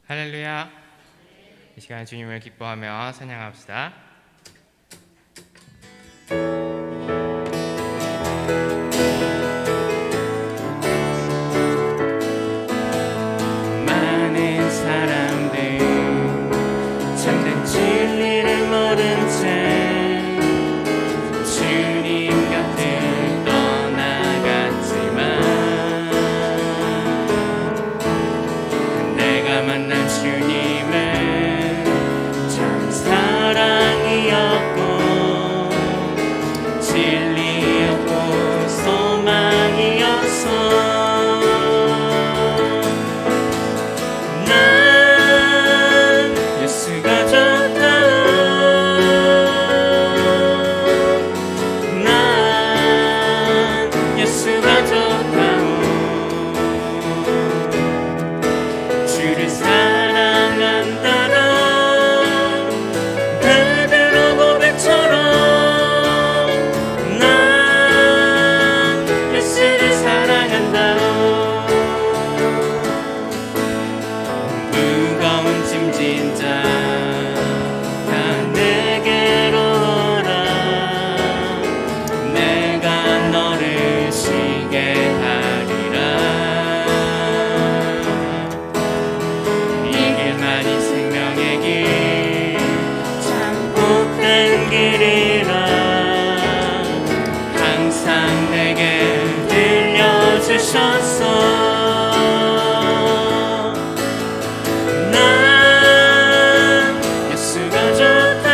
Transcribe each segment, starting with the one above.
할렐루야. 이 시간 주님을 기뻐하며 찬양합시다. 많은 사람들 참된 진리를 모른 채 주님 곁을 떠나갔지만 내가 만난 주님은 참 사랑이었고 진리였고 소망이었어. 난 예수가 좋다. 난 예수가 좋다. 주를 사랑한다던 베드로 고백처럼 난 예수를 사랑한다. 무거운 짐진 자 다 내게로 오라. 내가 너를 쉬게 하리라. 이 길만이 생명의 길 참 복된 길이라. 항상 내게 들려주셨어. 난 예수가 좋다.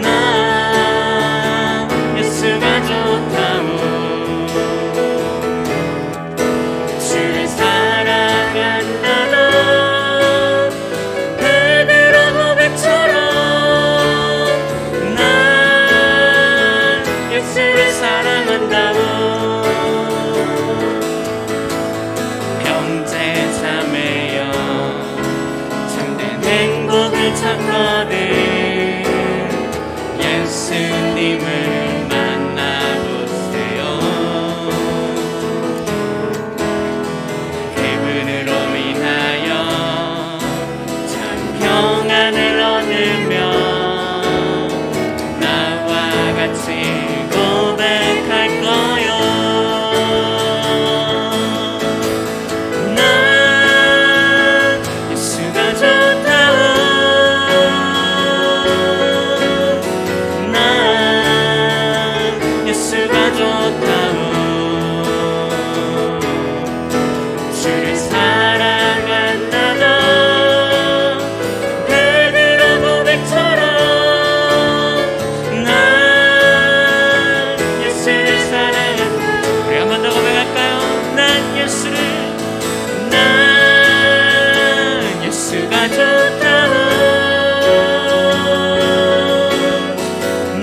난 예수가 좋다. 주를 사랑한다던 베드로 고백처럼 난 예수를 사랑한다고. 형제 자매여 참된 행복을 찾거든 예수님을 만나보세요. 그분으로 인하여 참 평안을 얻으며 나와 같이 고백할 거요. 난 예수가 좋다. 난 예수가 좋다. 주를 사랑한다던 베드로 고백처럼 난 예수를 사랑한다. 우리 한 번 더 고백할까요? 난 예수가 좋다.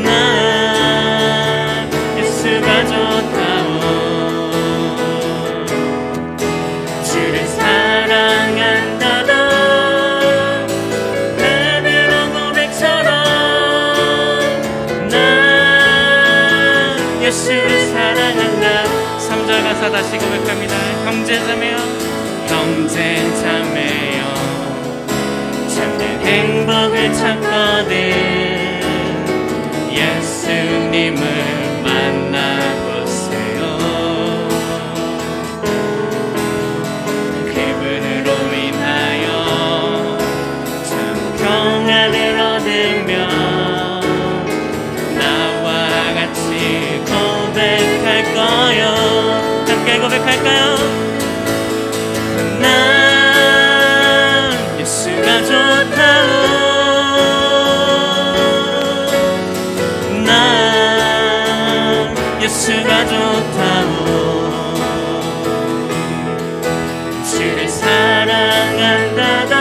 난 예수가 좋다. 주를 사랑한다던 베드로 고백처럼 난 예수를 사랑한다. 3절 가사 다시 고백합니다. 형제자매여 형제자매여 참된 행복을 찾거든 예수님을 만나보세요. 그분으로 인하여 참 평안을 얻으며 나와 같이 고백할 거요. 함께 고백할까요? 난 예수가 좋다. 난 예수가 좋다. 주를 사랑한다던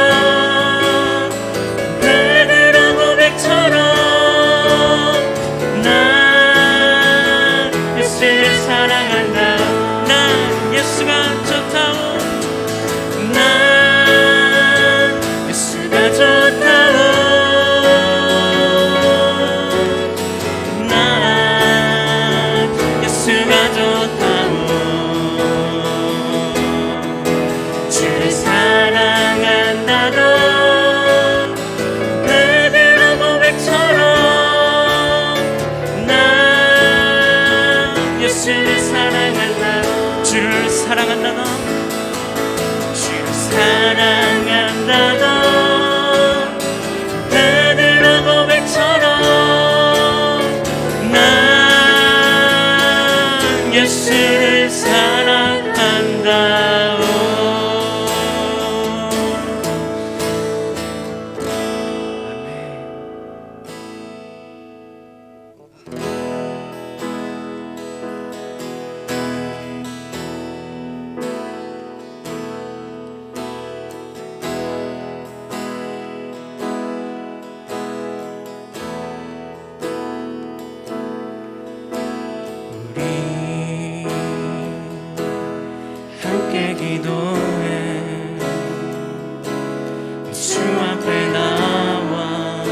베드로 고백처럼 난 예수를 사랑한다. 난 예수가 좋다. 난 예수가 좋다. 난 예수가 좋다. 주를 사랑한다던 베드로 고백처럼 나 예수를 사랑한다. 주를 사랑한다던 주를 사랑한다던 베드로 고백처럼 난 예수를 사랑한다. 함께 기도해 주 앞에 나와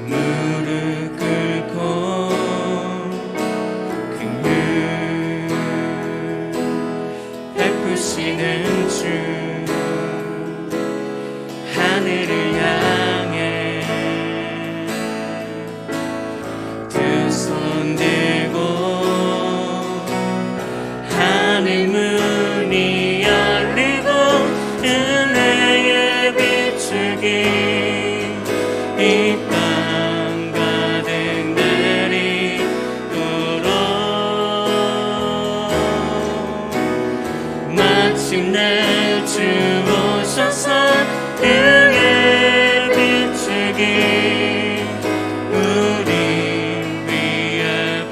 무릎 꿇고 긍휼 베푸시는 주 하늘을 향해 두 손 들고 하늘 문이 열리고 은혜의 비추기 이 땅 가득 내리도록 마침내 주 오셔서 은혜의 비추기 우리 위에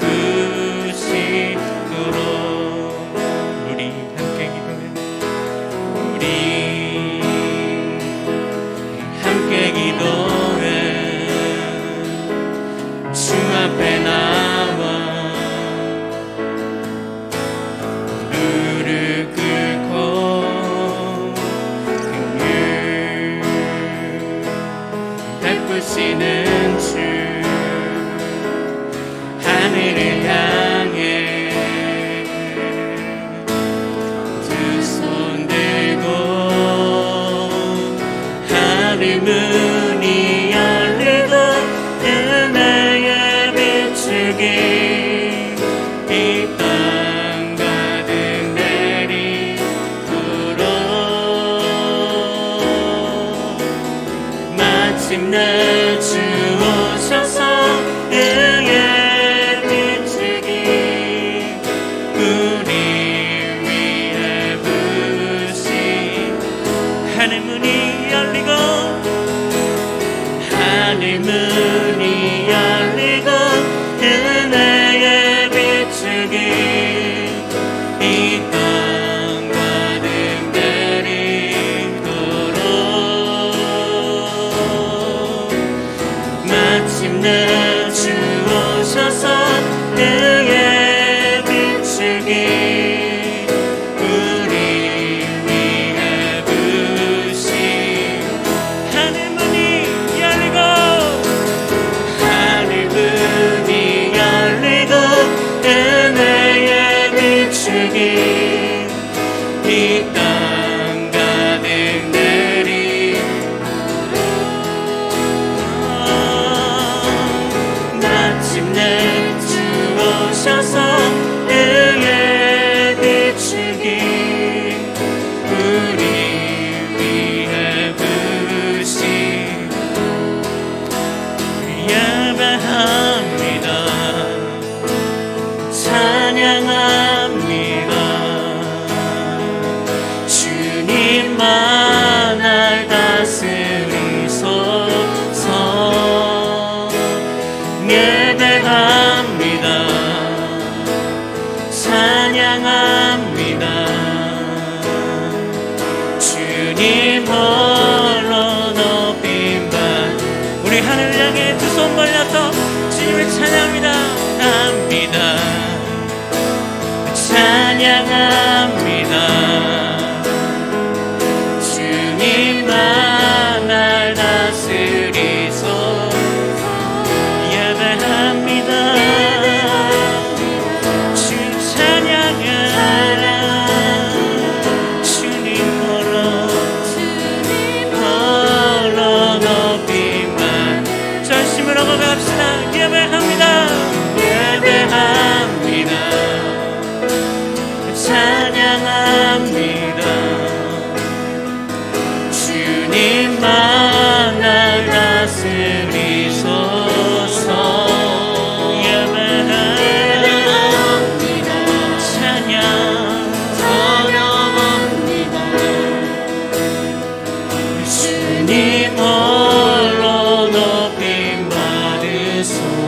부시도록 우리 함께 기도해 우리 함께 기도해 주 앞에 나와 무릎 꿇고 긍휼 베푸시는 주 하늘을 향해 두 손 들고 하늘 문이 열리고 은혜의 비추기 이 땅 가득 내리도록 마침내 주 오셔서 은혜의 비추기 우리 위에 부으시 하늘 문이 열리고 하늘 문이 열리고 은혜의 비추기 이 땅 가득 내리도록 마침내 주 오셔서 은혜의 비추기 우리 위에 부으시 하늘 문이 열리고 하늘 문이 열리고 은혜의 비추기 이 땅 가득 마침내 주 오셔서 은혜의 비추기 우리 위에 부으시 예배합니다 찬양합니다 주님만 날 다스리소서 예배합니다 찬양합니다 주님 홀로 높임받 우리 하늘을 향해 두 손 벌려서 주님을 찬양합니다 찬양합니다 주님만 날 다스리소서 예배합니다 주 찬양합니다 찬양합니다. 주님만 날 다스리소서. 예배합니다. 찬양합니다. 주님 홀로 높임 받으소서.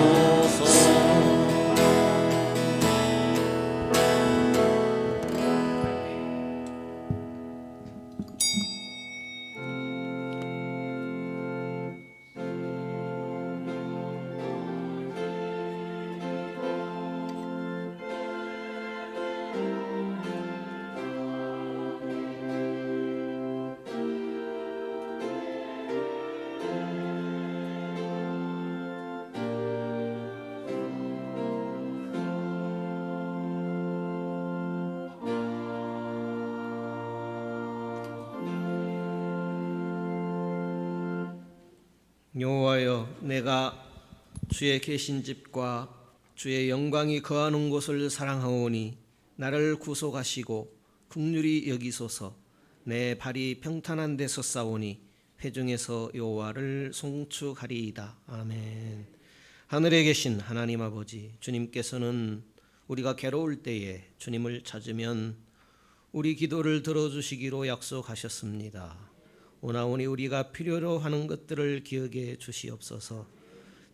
여호와여, 내가 주의 계신 집과 주의 영광이 거하는 곳을 사랑하오니 나를 구속하시고 긍휼히 여기소서. 내 발이 평탄한 데서 싸우니 회중에서 여호와를 송축하리이다. 아멘. 하늘에 계신 하나님 아버지, 주님께서는 우리가 괴로울 때에 주님을 찾으면 우리 기도를 들어주시기로 약속하셨습니다. 오나오니 우리가 필요로 하는 것들을 기억해 주시옵소서.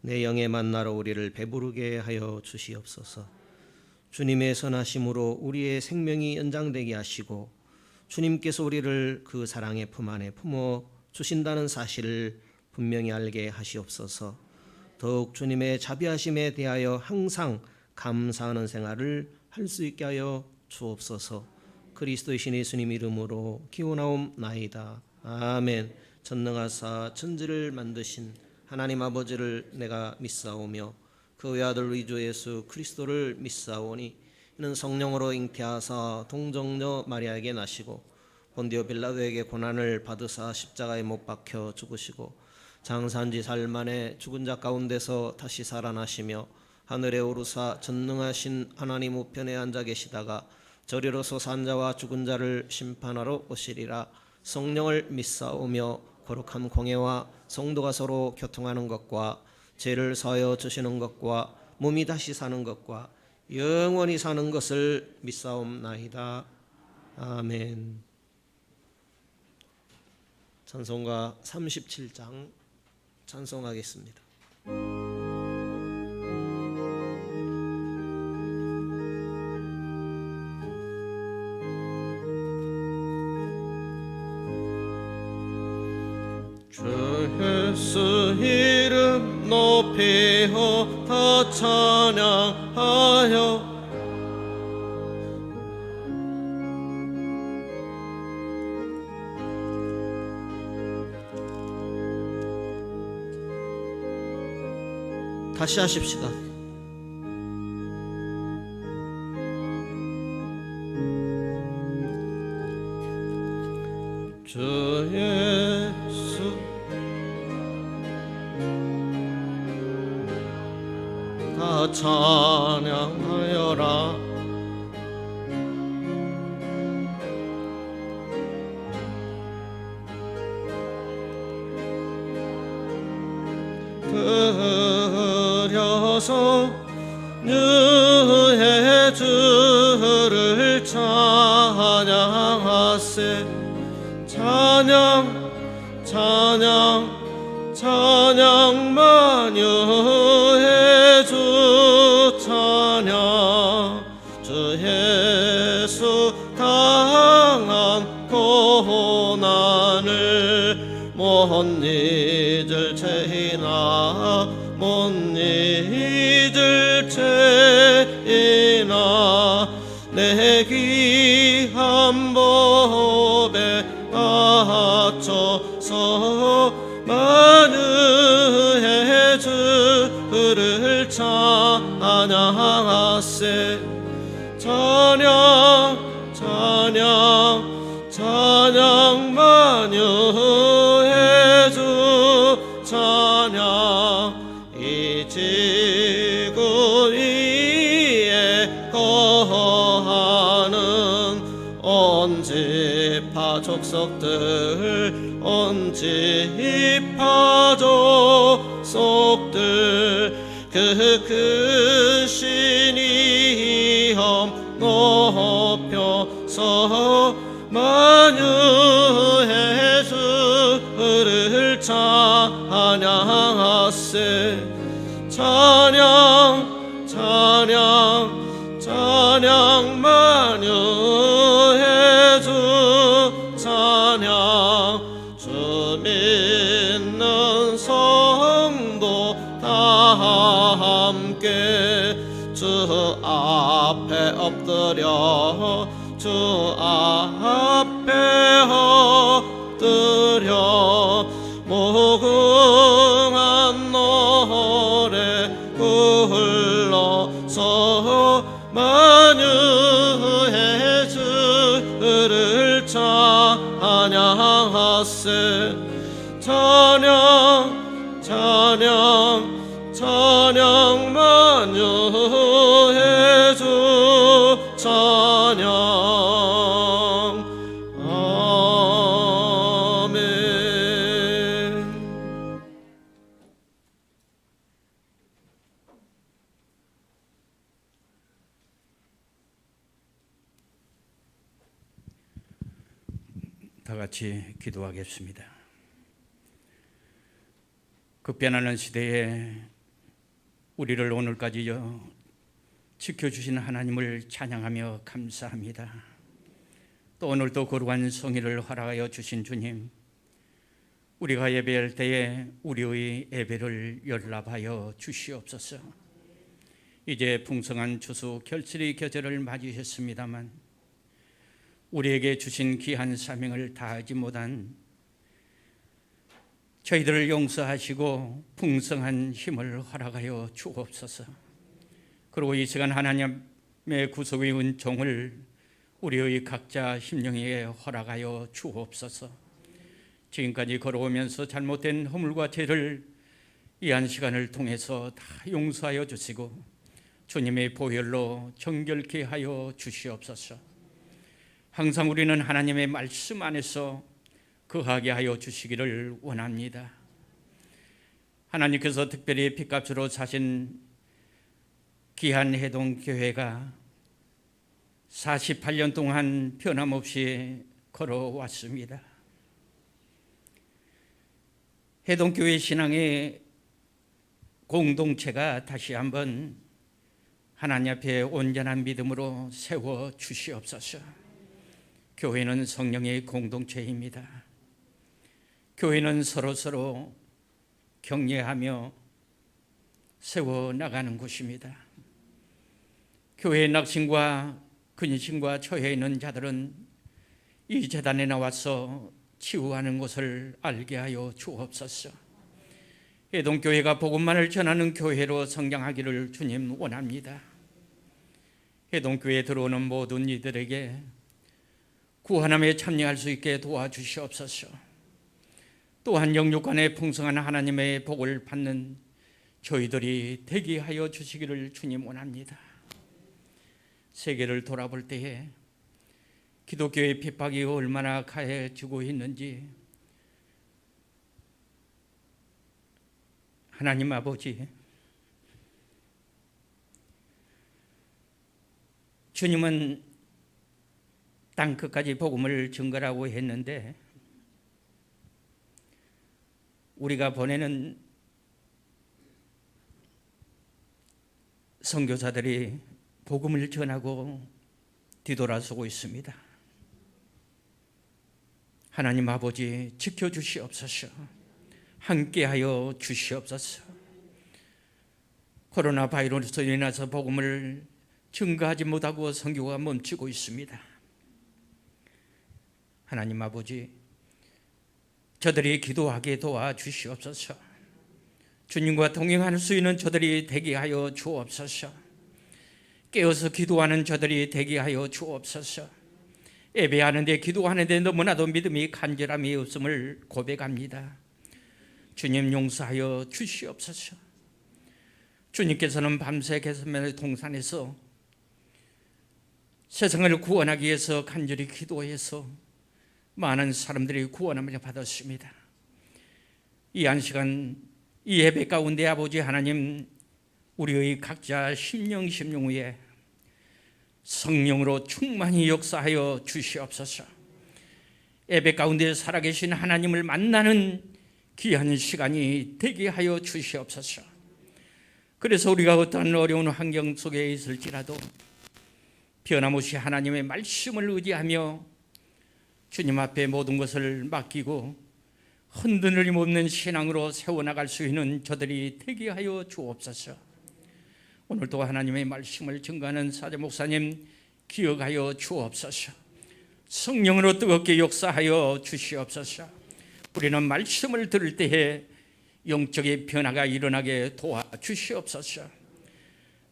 내 영의 만나러 우리를 배부르게 하여 주시옵소서. 주님의 선하심으로 우리의 생명이 연장되게 하시고 주님께서 우리를 그 사랑의 품 안에 품어 주신다는 사실을 분명히 알게 하시옵소서. 더욱 주님의 자비하심에 대하여 항상 감사하는 생활을 할 수 있게 하여 주옵소서. 그리스도의 신 예수님 이름으로 기원하옵나이다. 아멘. 전능하사 천지를 만드신 하나님 아버지를 내가 믿사오며 그 외아들 우리 주 예수 그리스도를 믿사오니 이는 성령으로 잉태하사 동정녀 마리아에게 나시고 본디오 빌라도에게 고난을 받으사 십자가에 못 박혀 죽으시고 장사한 지 사흘 만에 죽은 자 가운데서 다시 살아나시며 하늘에 오르사 전능하신 하나님 우편에 앉아 계시다가 저리로서 산 자와 죽은 자를 심판하러 오시리라. 성령을 믿사오며 거룩한 공예와 성도가 서로 교통하는 것과 죄를 사하여 주시는 것과 몸이 다시 사는 것과 영원히 사는 것을 믿사옵나이다. 아멘. 찬송가 37장 찬송하겠습니다. 주 예수 이름 높이어 다 찬양하여 다시 하십시다. 주 예수 다 찬양하여라. 들여서 주의 주를 찬양하세. 찬양 찬양 찬양 만유의 주 찬양. 주 예수 당한 고난을 못 잊을 죄이나 못 잊을 죄이나 내 귀한 법에 맞춰서 만유의 주를 찬양하세. 찬양 찬양 찬양 만유의 주 찬양. 이 지구 위에 거하는 온 지파 족속들 온 지파 족속들 그 크신 이엄 높여서 만유의 주를 찬양하세. 찬양 찬양 찬양 만유의 주 찬양. 주 믿는 성도 다 함께 주 앞에 엎드려 주 앞에 엎드려 무궁한 노래 불러서 만유의 주를 찬양하세. 찬양 찬양 찬양 만유의 주 찬양. 아멘. 다 같이 기도하겠습니다. 급변하는 시대에 우리를 오늘까지 지켜주신 하나님을 찬양하며 감사합니다. 또 오늘도 거룩한 성의를 허락하여 주신 주님, 우리가 예배할 때에 우리의 예배를 연락하여 주시옵소서. 이제 풍성한 추수 결실의 계절을 맞이했습니다만 우리에게 주신 귀한 사명을 다하지 못한 저희들을 용서하시고 풍성한 힘을 허락하여 주옵소서. 그리고 이 시간 하나님의 구속의 은총을 우리의 각자 심령에 허락하여 주옵소서. 지금까지 걸어오면서 잘못된 허물과 죄를 이 한 시간을 통해서 다 용서하여 주시고 주님의 보혈로 정결케 하여 주시옵소서. 항상 우리는 하나님의 말씀 안에서 거하게 하여 주시기를 원합니다. 하나님께서 특별히 핏값으로 사신 귀한 해동교회가 48년 동안 변함없이 걸어왔습니다. 해동교회 신앙의 공동체가 다시 한번 하나님 앞에 온전한 믿음으로 세워 주시옵소서. 교회는 성령의 공동체입니다. 교회는 서로서로 격려하며 세워나가는 곳입니다. 교회의 낙심과 근심과 처해 있는 자들은 이 제단에 나와서 치유하는 것을 알게 하여 주옵소서. 해동교회가 복음만을 전하는 교회로 성장하기를 주님 원합니다. 해동교회에 들어오는 모든 이들에게 구원함에 참여할 수 있게 도와주시옵소서. 또한 영육간에 풍성한 하나님의 복을 받는 저희들이 되게 하여 주시기를 주님 원합니다. 세계를 돌아볼 때에 기독교의 핍박이 얼마나 가해지고 있는지 하나님 아버지, 주님은 땅 끝까지 복음을 증거라고 했는데 우리가 보내는 선교사들이 복음을 전하고 뒤돌아서고 있습니다. 하나님 아버지 지켜주시옵소서. 함께하여 주시옵소서. 코로나 바이러스로 인해서 복음을 증거하지 못하고 선교가 멈추고 있습니다. 하나님 아버지, 저들이 기도하게 도와주시옵소서. 주님과 동행할 수 있는 저들이 되게 하여 주옵소서. 깨어서 기도하는 저들이 되게 하여 주옵소서. 예배하는데 기도하는데 너무나도 믿음이 간절함이 없음을 고백합니다. 주님 용서하여 주시옵소서. 주님께서는 밤새 게세마네 동산에서 세상을 구원하기 위해서 간절히 기도해서 많은 사람들이 구원함을 받았습니다. 이 한 시간 이 예배 가운데 아버지 하나님, 우리의 각자 심령 위에 성령으로 충만히 역사하여 주시옵소서. 예배 가운데 살아계신 하나님을 만나는 귀한 시간이 되게 하여 주시옵소서. 그래서 우리가 어떤 어려운 환경 속에 있을지라도 변함없이 하나님의 말씀을 의지하며 주님 앞에 모든 것을 맡기고 흔들림 없는 신앙으로 세워나갈 수 있는 저들이 되게 하여 주옵소서. 오늘도 하나님의 말씀을 증거하는 사제 목사님 기억하여 주옵소서. 성령으로 뜨겁게 역사하여 주시옵소서. 우리는 말씀을 들을 때에 영적인 변화가 일어나게 도와주시옵소서.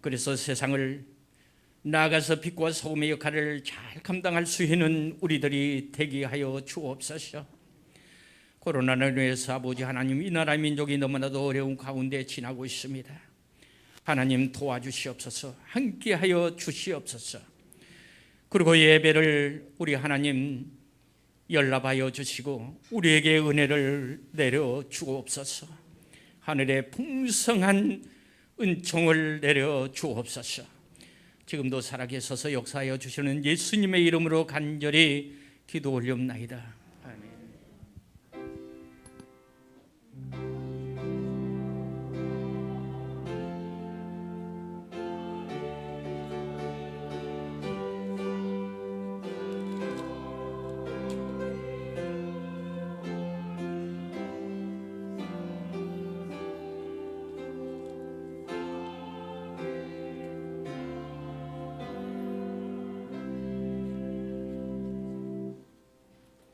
그래서 세상을 나아가서 빛과 소금의 역할을 잘 감당할 수 있는 우리들이 되게 하여 주옵소서. 코로나로 인해서 아버지 하나님, 이 나라 민족이 너무나도 어려운 가운데 지나고 있습니다. 하나님 도와주시옵소서. 함께하여 주시옵소서. 그리고 예배를 우리 하나님 연락하여 주시고 우리에게 은혜를 내려 주옵소서. 하늘에 풍성한 은총을 내려 주옵소서. 지금도 살아계셔서 역사하여 주시는 예수님의 이름으로 간절히 기도 올리옵나이다. 아멘.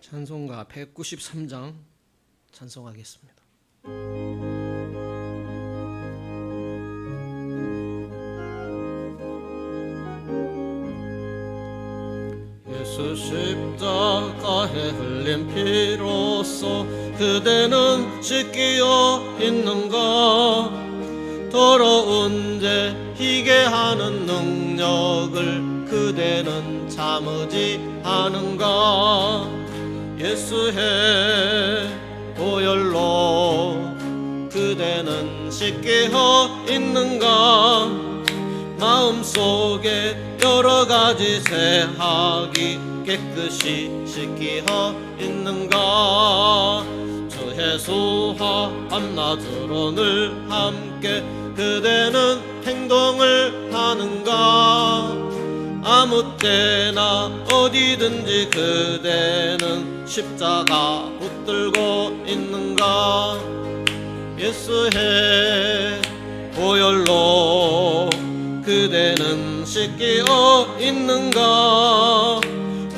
찬송가 193장 찬송하겠습니다. 예수 십자가에 흘린 피로써 그대는 씻기어 있는가? 더러운 죄 희게 하는 능력을 그대는 참으지 않은가? 예수의 보혈로 그대는 씻기어 있는가? 마음속에 여러 가지 죄악이 깨끗이 씻기어 있는가? 주 예수와 밤낮으로 늘 함께 그대는 행동을 하는가? 아무 때나 어디든지 그대는 십자가 붙들고 있는가? 예수의 보혈로 그대는 씻기어 있는가?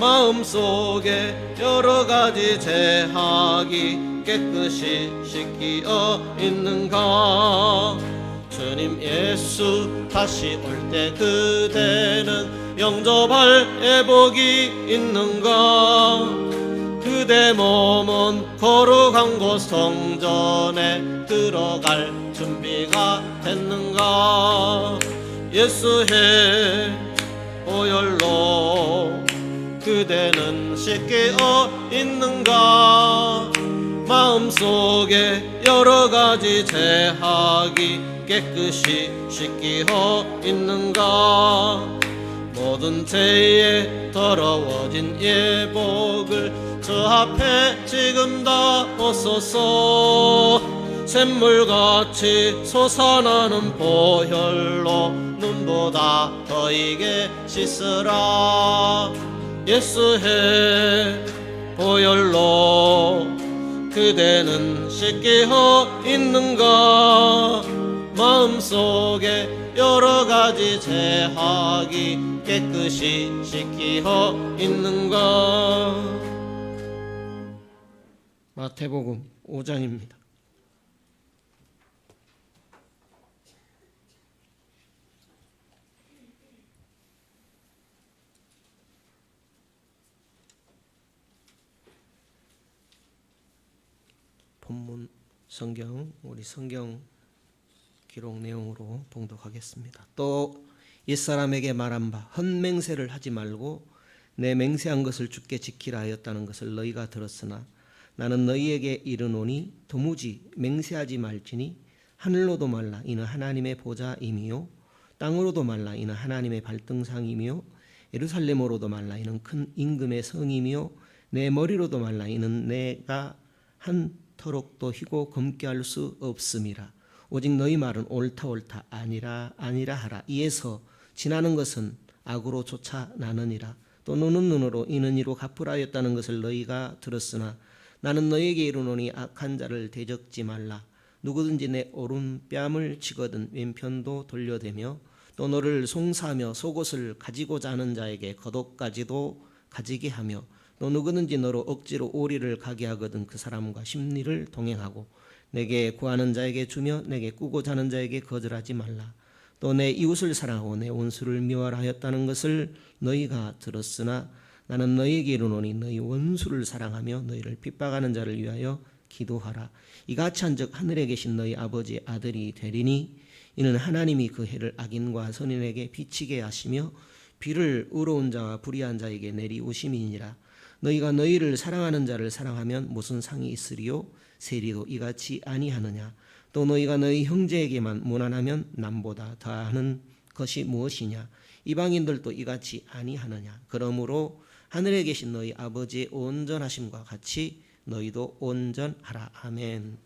마음속에 여러 가지 죄악이 깨끗이 씻기어 있는가? 주님 예수 다시 올 때 그대는 영접할 애복이 있는가? 그대 몸은 거룩한 곳 성전에 들어갈 준비가 됐는가? 예수의 보혈로 그대는 씻기어 있는가? 마음속에 여러 가지 죄악이 깨끗이 씻기어 있는가? 모든 죄에 더러워진 예복을 저 앞에 지금 다 벗어서 샘물같이 솟아나는 보혈로 눈보다 더 이게 씻으라. 예수의 보혈로 그대는 씻기어 있는가? 마음속에 여러 가지 죄악이 깨끗이 씻기어 있는가? 마태복음 5장입니다. 본문 성경, 우리 성경 기록 내용으로 봉독하겠습니다. 또 옛사람에게 말한 바 헛맹세를 하지 말고 내 맹세한 것을 주께 지키라 하였다는 것을 너희가 들었으나 나는 너희에게 이르노니 도무지 맹세하지 말지니 하늘로도 말라 이는 하나님의 보좌임이요 땅으로도 말라 이는 하나님의 발등상이며 예루살렘으로도 말라 이는 큰 임금의 성이며 내 머리로도 말라 이는 내가 한 터럭도 희고 검게 할 수 없음이라. 오직 너희 말은 옳다 옳다 아니라 아니라 하라. 이에서 지나는 것은 악으로 쫓아나느니라. 또 눈은 눈으로 이는 이로 갚으라 하였다는 것을 너희가 들었으나 나는 너희에게 이르노니 악한 자를 대적지 말라. 누구든지 내 오른뺨을 치거든 왼편도 돌려대며 또 너를 송사하며 속옷을 가지고자 하는 자에게 겉옷까지도 가지게 하며 또 누구든지 너로 억지로 오리를 가게 하거든 그 사람과 심리를 동행하고 내게 구하는 자에게 주며 내게 꾸고자 하는 자에게 거절하지 말라. 또 내 이웃을 사랑하고 내 원수를 미워하라 하였다는 것을 너희가 들었으나 나는 너희에게 이르노니 너희 원수를 사랑하며 너희를 핍박하는 자를 위하여 기도하라. 이같이 한즉 하늘에 계신 너희 아버지의 아들이 되리니 이는 하나님이 그 해를 악인과 선인에게 비치게 하시며 비를 의로운 자와 불의한 자에게 내리우심이니라. 너희가 너희를 사랑하는 자를 사랑하면 무슨 상이 있으리요? 세리도 이같이 아니하느냐? 또 너희가 너희 형제에게만 무난하면 남보다 더하는 것이 무엇이냐? 이방인들도 이같이 아니하느냐? 그러므로 하늘에 계신 너희 아버지의 온전하심과 같이 너희도 온전하라. 아멘.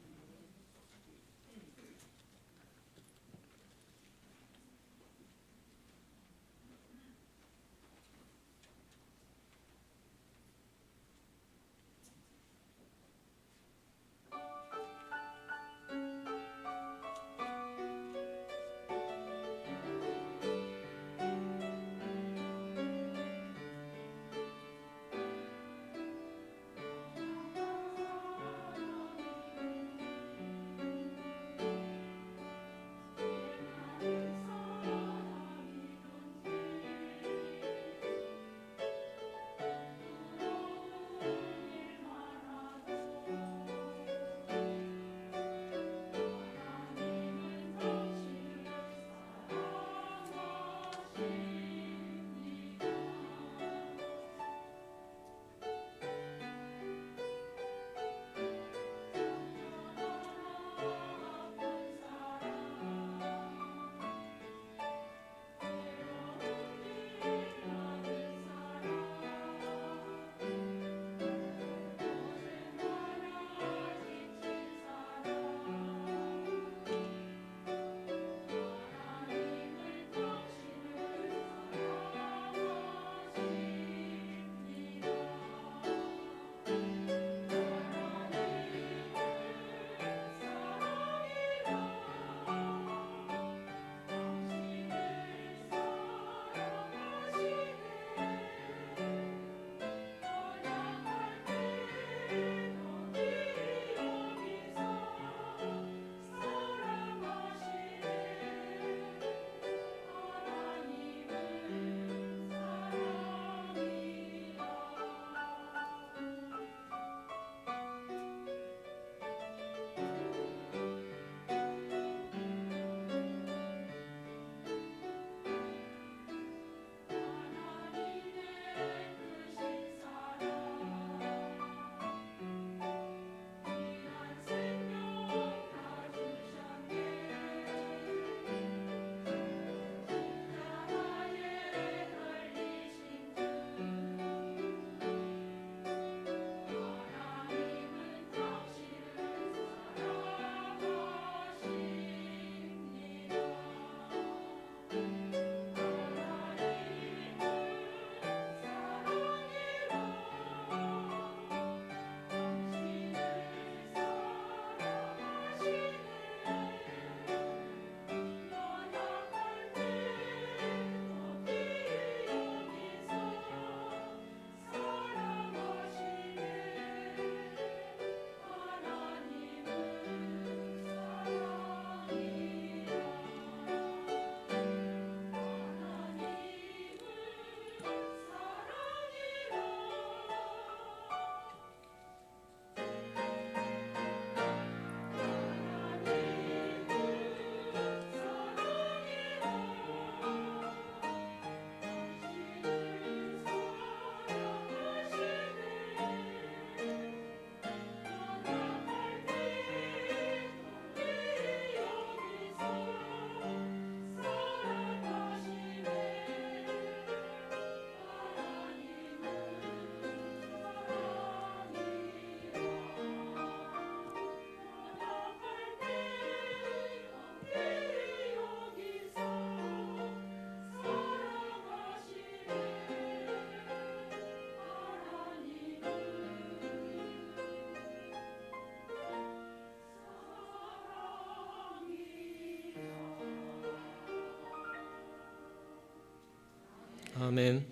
아멘.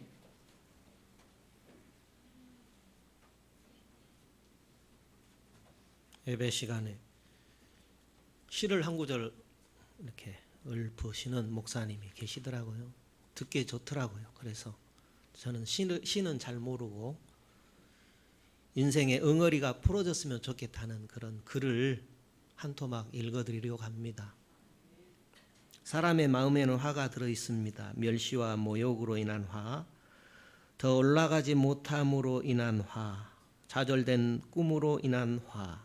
예배 시간에 시를 한 구절 이렇게 읊으시는 목사님이 계시더라고요. 듣기 좋더라고요. 그래서 저는 시는 잘 모르고 인생의 응어리가 풀어졌으면 좋겠다는 그런 글을 한 토막 읽어드리려고 합니다. 사람의 마음에는 화가 들어있습니다. 멸시와 모욕으로 인한 화, 더 올라가지 못함으로 인한 화, 좌절된 꿈으로 인한 화,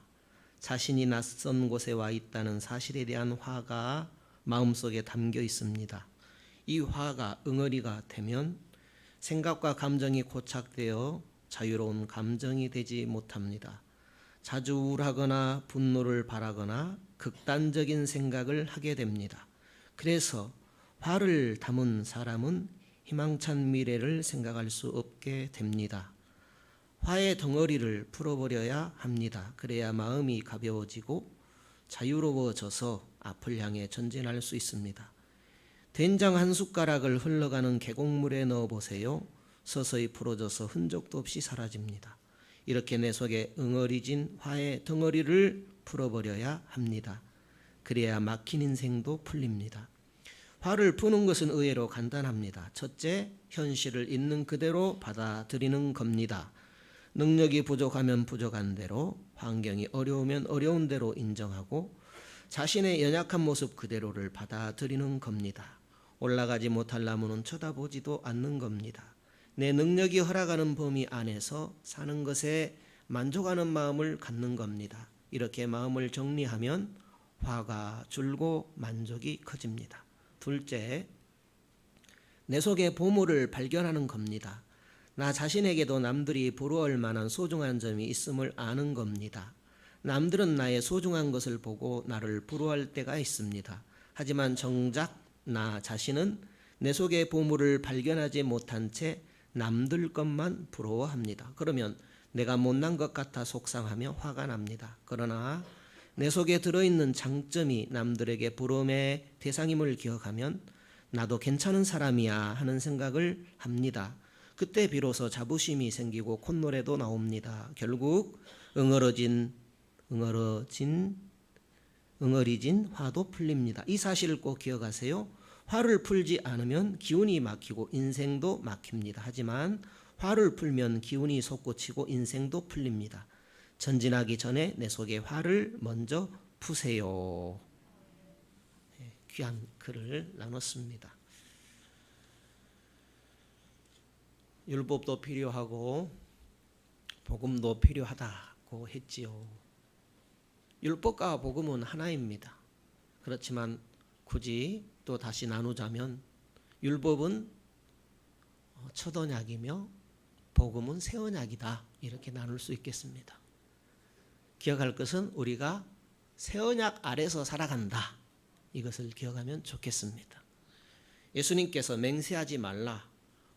자신이 낯선 곳에 와 있다는 사실에 대한 화가 마음속에 담겨 있습니다. 이 화가 응어리가 되면 생각과 감정이 고착되어 자유로운 감정이 되지 못합니다. 자주 우울하거나 분노를 바라거나 극단적인 생각을 하게 됩니다. 그래서 화를 담은 사람은 희망찬 미래를 생각할 수 없게 됩니다. 화의 덩어리를 풀어버려야 합니다. 그래야 마음이 가벼워지고 자유로워져서 앞을 향해 전진할 수 있습니다. 된장 한 숟가락을 흘러가는 계곡물에 넣어보세요. 서서히 풀어져서 흔적도 없이 사라집니다. 이렇게 내 속에 응어리진 화의 덩어리를 풀어버려야 합니다. 그래야 막힌 인생도 풀립니다. 화를 푸는 것은 의외로 간단합니다. 첫째, 현실을 있는 그대로 받아들이는 겁니다. 능력이 부족하면 부족한 대로, 환경이 어려우면 어려운 대로 인정하고 자신의 연약한 모습 그대로를 받아들이는 겁니다. 올라가지 못할 나무는 쳐다보지도 않는 겁니다. 내 능력이 허락하는 범위 안에서 사는 것에 만족하는 마음을 갖는 겁니다. 이렇게 마음을 정리하면 화가 줄고 만족이 커집니다. 둘째, 내 속의 보물을 발견하는 겁니다. 나 자신에게도 남들이 부러워할 만한 소중한 점이 있음을 아는 겁니다. 남들은 나의 소중한 것을 보고 나를 부러워할 때가 있습니다. 하지만 정작 나 자신은 내 속의 보물을 발견하지 못한 채 남들 것만 부러워합니다. 그러면 내가 못난 것 같아 속상하며 화가 납니다. 그러나 내 속에 들어있는 장점이 남들에게 부러움의 대상임을 기억하면 나도 괜찮은 사람이야 하는 생각을 합니다. 그때 비로소 자부심이 생기고 콧노래도 나옵니다. 결국 응어리진 화도 풀립니다. 이 사실을 꼭 기억하세요. 화를 풀지 않으면 기운이 막히고 인생도 막힙니다. 하지만 화를 풀면 기운이 솟구치고 인생도 풀립니다. 전진하기 전에 내 속의 화를 먼저 푸세요. 귀한 글을 나눴습니다. 율법도 필요하고 복음도 필요하다고 했지요. 율법과 복음은 하나입니다. 그렇지만 굳이 또 다시 나누자면 율법은 첫 언약이며 복음은 새 언약이다. 이렇게 나눌 수 있겠습니다. 기억할 것은 우리가 새 언약 아래서 살아간다. 이것을 기억하면 좋겠습니다. 예수님께서 맹세하지 말라,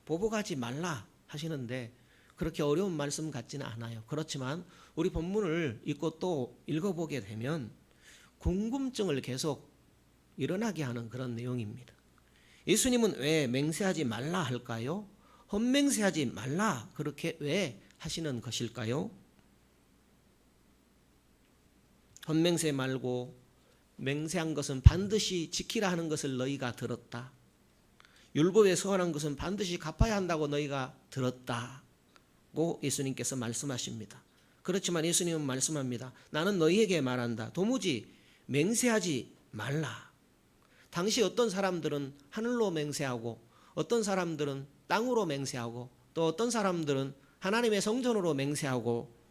보복하지 말라 하시는데 그렇게 어려운 말씀 같지는 않아요. 그렇지만 우리 본문을 읽고 또 읽어보게 되면 궁금증을 계속 일어나게 하는 그런 내용입니다. 예수님은 왜 맹세하지 말라 할까요? 헛맹세하지 말라 그렇게 왜 하시는 것일까요? 헛맹세 말고 맹세한 것은 반드시 지키라 하는 것을 너희가 들었다. 율법에 서원한 것은 반드시 갚아야 한다고 너희가 들었다고 예수님께서 말씀하십니다. 그렇지만 예수님은 말씀합니다. 나는 너희에게 말한다. 도무지 맹세하지 말라. 당시 어떤 사람들은 하늘로 맹세하고 어떤 사람들은 땅으로 맹세하고 또 어떤 사람들은 하나님의 성전으로 맹세하고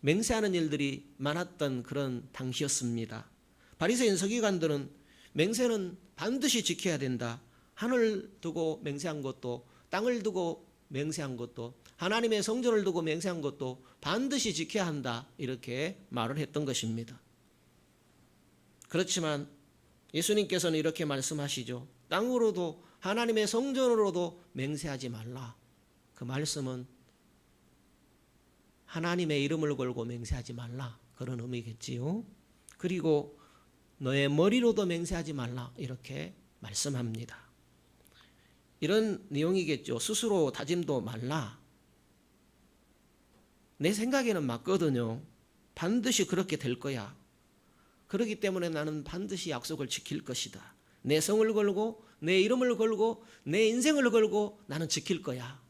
맹세하는 일들이 많았던 그런 당시였습니다. 바리새인 서기관들은 맹세는 반드시 지켜야 된다. 하늘 두고 맹세한 것도 땅을 두고 맹세한 것도 하나님의 성전을 두고 맹세한 것도 반드시 지켜야 한다. 이렇게 말을 했던 것입니다. 그렇지만 예수님께서는 이렇게 말씀하시죠. 땅으로도 하나님의 성전으로도 맹세하지 말라. 그 말씀은 하나님의 이름을 걸고 맹세하지 말라. 그런 의미겠지요. 그리고 너의 머리로도 맹세하지 말라. 이렇게 말씀합니다. 이런 내용이겠죠. 스스로 다짐도 말라. 내 생각에는 맞거든요. 반드시 그렇게 될 거야. 그렇기 때문에 나는 반드시 약속을 지킬 것이다. 내 성을 걸고 내 이름을 걸고 내 인생을 걸고 나는 지킬 거야.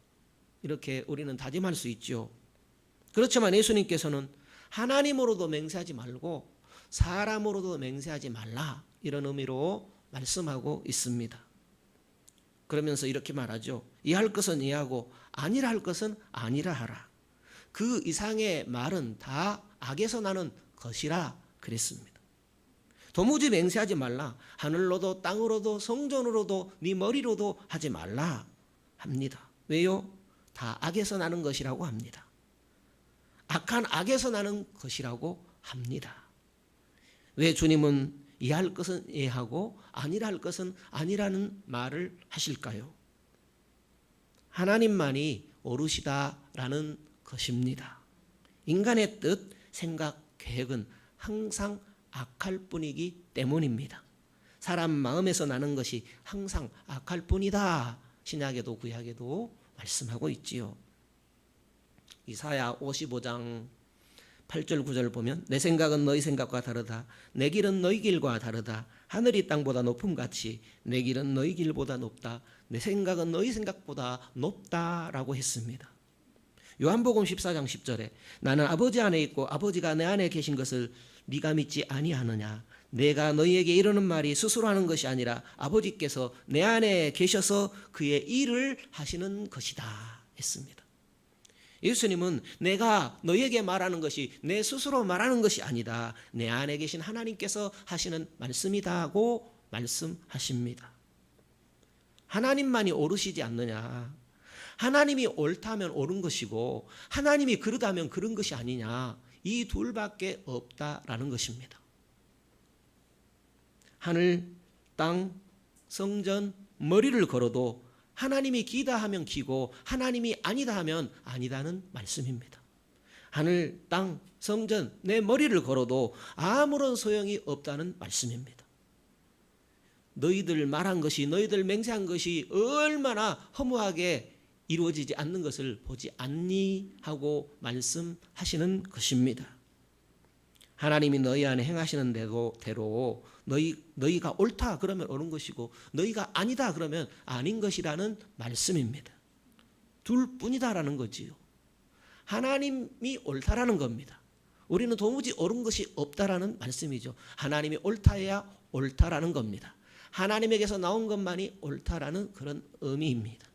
이렇게 우리는 다짐할 수 있죠. 그렇지만 예수님께서는 하나님으로도 맹세하지 말고 사람으로도 맹세하지 말라, 이런 의미로 말씀하고 있습니다. 그러면서 이렇게 말하죠. 이할 것은 이하고 아니라 할 것은 아니라 하라. 그 이상의 말은 다 악에서 나는 것이라 그랬습니다. 도무지 맹세하지 말라. 하늘로도 땅으로도 성전으로도 네 머리로도 하지 말라 합니다. 왜요? 다 악에서 나는 것이라고 합니다. 악한 악에서 나는 것이라고 합니다. 왜 주님은 이할 것은 이하고 아니라 할 것은 아니라는 말을 하실까요? 하나님만이 옳으시다라는 것입니다. 인간의 뜻, 생각, 계획은 항상 악할 뿐이기 때문입니다. 사람 마음에서 나는 것이 항상 악할 뿐이다. 신약에도 구약에도 말씀하고 있지요. 이사야 55장 8절 9절 보면 내 생각은 너희 생각과 다르다. 내 길은 너희 길과 다르다. 하늘이 땅보다 높음같이 내 길은 너희 길보다 높다. 내 생각은 너희 생각보다 높다라고 했습니다. 요한복음 14장 10절에 나는 아버지 안에 있고 아버지가 내 안에 계신 것을 네가 믿지 아니하느냐. 내가 너희에게 이르는 말이 스스로 하는 것이 아니라 아버지께서 내 안에 계셔서 그의 일을 하시는 것이다 했습니다. 예수님은 내가 너희에게 말하는 것이 내 스스로 말하는 것이 아니다. 내 안에 계신 하나님께서 하시는 말씀이다고 말씀하십니다. 하나님만이 옳으시지 않느냐. 하나님이 옳다면 옳은 것이고 하나님이 그러다면 그런 것이 아니냐. 이 둘밖에 없다라는 것입니다. 하늘, 땅, 성전, 머리를 걸어도 하나님이 기다 하면 기고 하나님이 아니다 하면 아니다는 말씀입니다. 하늘, 땅, 성전, 내 머리를 걸어도 아무런 소용이 없다는 말씀입니다. 너희들 말한 것이, 너희들 맹세한 것이 얼마나 허무하게 이루어지지 않는 것을 보지 않니 하고 말씀하시는 것입니다. 하나님이 너희 안에 행하시는 대로 너희가 옳다 그러면 옳은 것이고 너희가 아니다 그러면 아닌 것이라는 말씀입니다. 둘 뿐이다라는 거지요. 하나님이 옳다라는 겁니다. 우리는 도무지 옳은 것이 없다라는 말씀이죠. 하나님이 옳다해야 옳다라는 겁니다. 하나님에게서 나온 것만이 옳다라는 그런 의미입니다.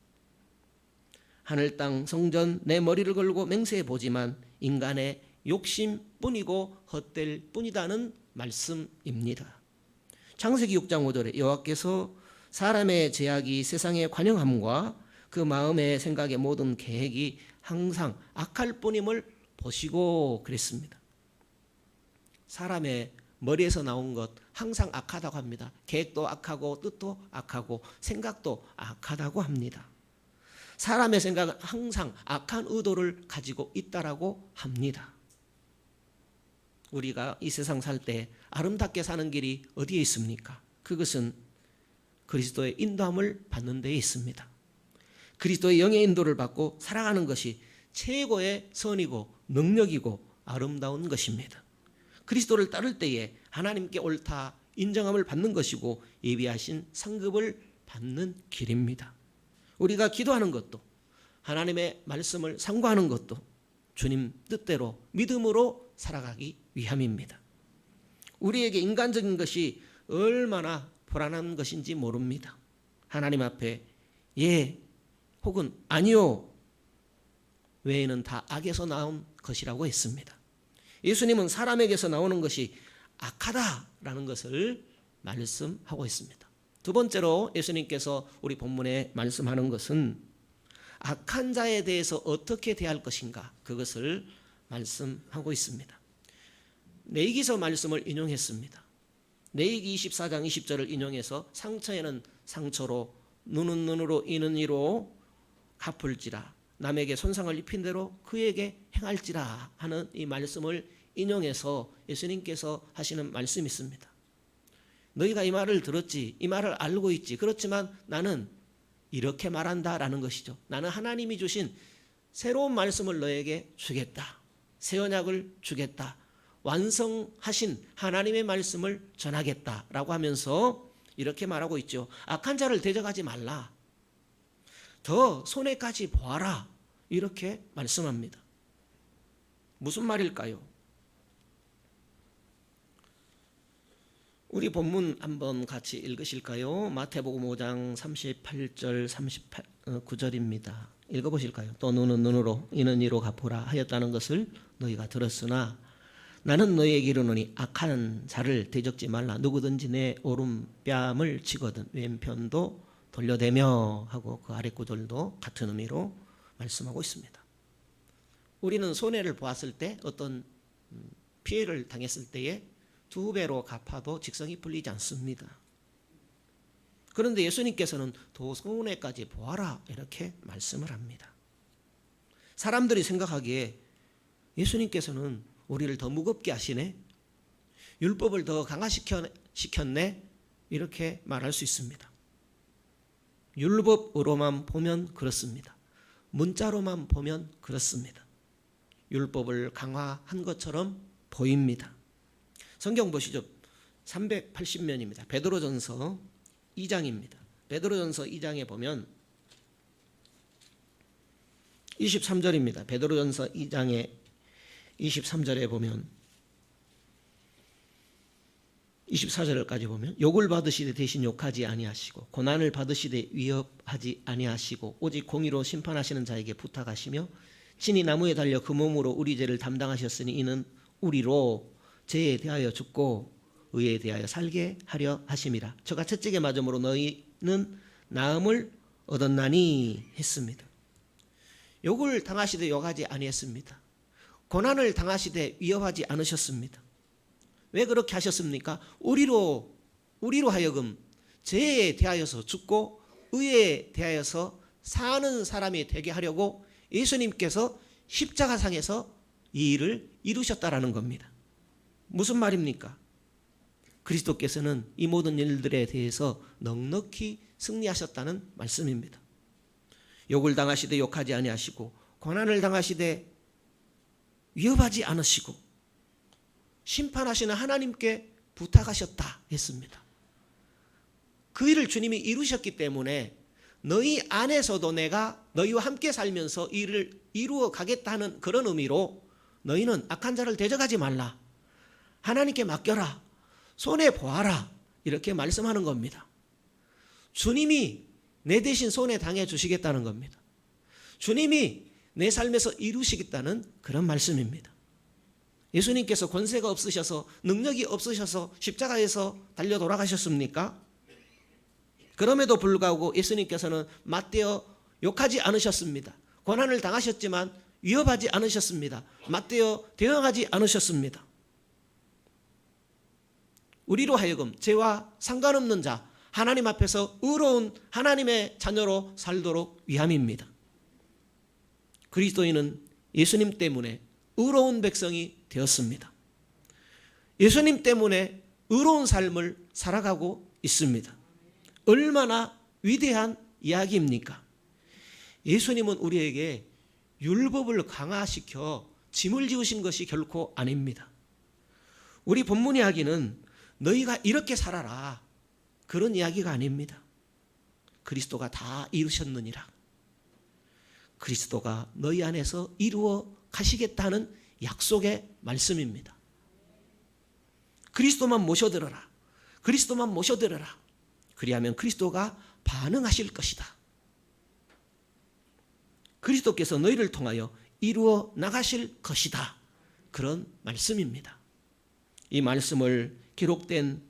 하늘 땅 성전 내 머리를 걸고 맹세해 보지만 인간의 욕심뿐이고 헛될 뿐이다는 말씀입니다. 창세기 6장 5절에 여호와께서 사람의 제약이 세상의 관영함과 그 마음의 생각의 모든 계획이 항상 악할 뿐임을 보시고 그랬습니다. 사람의 머리에서 나온 것 항상 악하다고 합니다. 계획도 악하고 뜻도 악하고 생각도 악하다고 합니다. 사람의 생각은 항상 악한 의도를 가지고 있다라고 합니다. 우리가 이 세상 살 때 아름답게 사는 길이 어디에 있습니까? 그것은 그리스도의 인도함을 받는 데에 있습니다. 그리스도의 영의 인도를 받고 살아가는 것이 최고의 선이고 능력이고 아름다운 것입니다. 그리스도를 따를 때에 하나님께 옳다 인정함을 받는 것이고 예비하신 상급을 받는 길입니다. 우리가 기도하는 것도 하나님의 말씀을 상고하는 것도 주님 뜻대로 믿음으로 살아가기 위함입니다. 우리에게 인간적인 것이 얼마나 불안한 것인지 모릅니다. 하나님 앞에 예 혹은 아니요 외에는 다 악에서 나온 것이라고 했습니다. 예수님은 사람에게서 나오는 것이 악하다라는 것을 말씀하고 있습니다. 두 번째로 예수님께서 우리 본문에 말씀하는 것은 악한 자에 대해서 어떻게 대할 것인가 그것을 말씀하고 있습니다. 레위기서 말씀을 인용했습니다. 레위기 24장 20절을 인용해서 상처에는 상처로 눈은 눈으로 이는 이로 갚을지라 남에게 손상을 입힌 대로 그에게 행할지라 하는 이 말씀을 인용해서 예수님께서 하시는 말씀이 있습니다. 너희가 이 말을 들었지, 이 말을 알고 있지. 그렇지만 나는 이렇게 말한다라는 것이죠. 나는 하나님이 주신 새로운 말씀을 너에게 주겠다. 새 언약을 주겠다. 완성하신 하나님의 말씀을 전하겠다라고 하면서 이렇게 말하고 있죠. 악한 자를 대적하지 말라. 더 손해까지 보아라. 이렇게 말씀합니다. 무슨 말일까요? 우리 본문 한번 같이 읽으실까요? 마태복음 5장 38절 39절입니다. 읽어보실까요? 또 눈은 눈으로 이는 이로 갚으라 하였다는 것을 너희가 들었으나 나는 너희에게 이르노니 악한 자를 대적지 말라. 누구든지 내 오른뺨을 치거든 왼편도 돌려대며 하고 그 아래 구절도 같은 의미로 말씀하고 있습니다. 우리는 손해를 보았을 때 어떤 피해를 당했을 때에 2배로 갚아도 직성이 풀리지 않습니다. 그런데 예수님께서는 더 손해까지 보아라 이렇게 말씀을 합니다. 사람들이 생각하기에 예수님께서는 우리를 더 무겁게 하시네, 율법을 더 강화시켰네 이렇게 말할 수 있습니다. 율법으로만 보면 그렇습니다. 문자로만 보면 그렇습니다. 율법을 강화한 것처럼 보입니다. 성경 보시죠. 380면입니다. 베드로전서 2장입니다. 베드로전서 2장에 보면 23절입니다. 베드로전서 2장에 23절에 보면 24절까지 보면 욕을 받으시되 대신 욕하지 아니하시고 고난을 받으시되 위협하지 아니하시고 오직 공의로 심판하시는 자에게 부탁하시며 친히 나무에 달려 그 몸으로 우리 죄를 담당하셨으니 이는 우리로 죄에 대하여 죽고 의에 대하여 살게 하려 하심이라. 저가 채찍에 맞음으로 너희는 나음을 얻었나니 했습니다. 욕을 당하시되 욕하지 아니했습니다. 고난을 당하시되 위협하지 않으셨습니다. 왜 그렇게 하셨습니까? 우리로 하여금 죄에 대하여서 죽고 의에 대하여서 사는 사람이 되게 하려고 예수님께서 십자가상에서 이 일을 이루셨다라는 겁니다. 무슨 말입니까? 그리스도께서는 이 모든 일들에 대해서 넉넉히 승리하셨다는 말씀입니다. 욕을 당하시되 욕하지 아니하시고 고난을 당하시되 위협하지 않으시고 심판하시는 하나님께 부탁하셨다 했습니다. 그 일을 주님이 이루셨기 때문에 너희 안에서도 내가 너희와 함께 살면서 이 일을 이루어 가겠다는 그런 의미로 너희는 악한 자를 대적하지 말라. 하나님께 맡겨라. 손해보아라. 이렇게 말씀하는 겁니다. 주님이 내 대신 손해 당해 주시겠다는 겁니다. 주님이 내 삶에서 이루시겠다는 그런 말씀입니다. 예수님께서 권세가 없으셔서 능력이 없으셔서 십자가에서 달려 돌아가셨습니까? 그럼에도 불구하고 예수님께서는 맞대어 욕하지 않으셨습니다. 고난을 당하셨지만 위협하지 않으셨습니다. 맞대어 대응하지 않으셨습니다. 우리로 하여금 죄와 상관없는 자, 하나님 앞에서 의로운 하나님의 자녀로 살도록 위함입니다. 그리스도인은 예수님 때문에 의로운 백성이 되었습니다. 예수님 때문에 의로운 삶을 살아가고 있습니다. 얼마나 위대한 이야기입니까? 예수님은 우리에게 율법을 강화시켜 짐을 지우신 것이 결코 아닙니다. 우리 본문 이야기는 너희가 이렇게 살아라 그런 이야기가 아닙니다. 그리스도가 다 이루셨느니라. 그리스도가 너희 안에서 이루어 가시겠다는 약속의 말씀입니다. 그리스도만 모셔들어라. 그리스도만 모셔들어라. 그리하면 그리스도가 반응하실 것이다. 그리스도께서 너희를 통하여 이루어 나가실 것이다. 그런 말씀입니다. 이 말씀을 기록된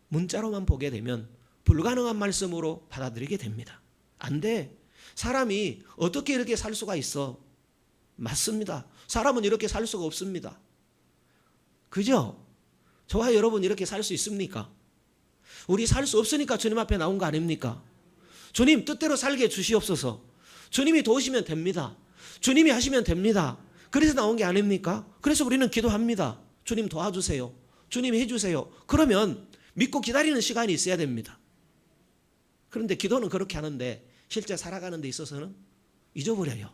문자로만 보게 되면 불가능한 말씀으로 받아들이게 됩니다. 안 돼. 사람이 어떻게 이렇게 살 수가 있어? 맞습니다. 사람은 이렇게 살 수가 없습니다. 그죠? 저와 여러분 이렇게 살 수 있습니까? 우리 살 수 없으니까 주님 앞에 나온 거 아닙니까? 주님 뜻대로 살게 주시옵소서. 주님이 도우시면 됩니다. 주님이 하시면 됩니다. 그래서 나온 게 아닙니까? 그래서 우리는 기도합니다. 주님 도와주세요. 주님 해주세요. 그러면 믿고 기다리는 시간이 있어야 됩니다. 그런데 기도는 그렇게 하는데 실제 살아가는 데 있어서는 잊어버려요.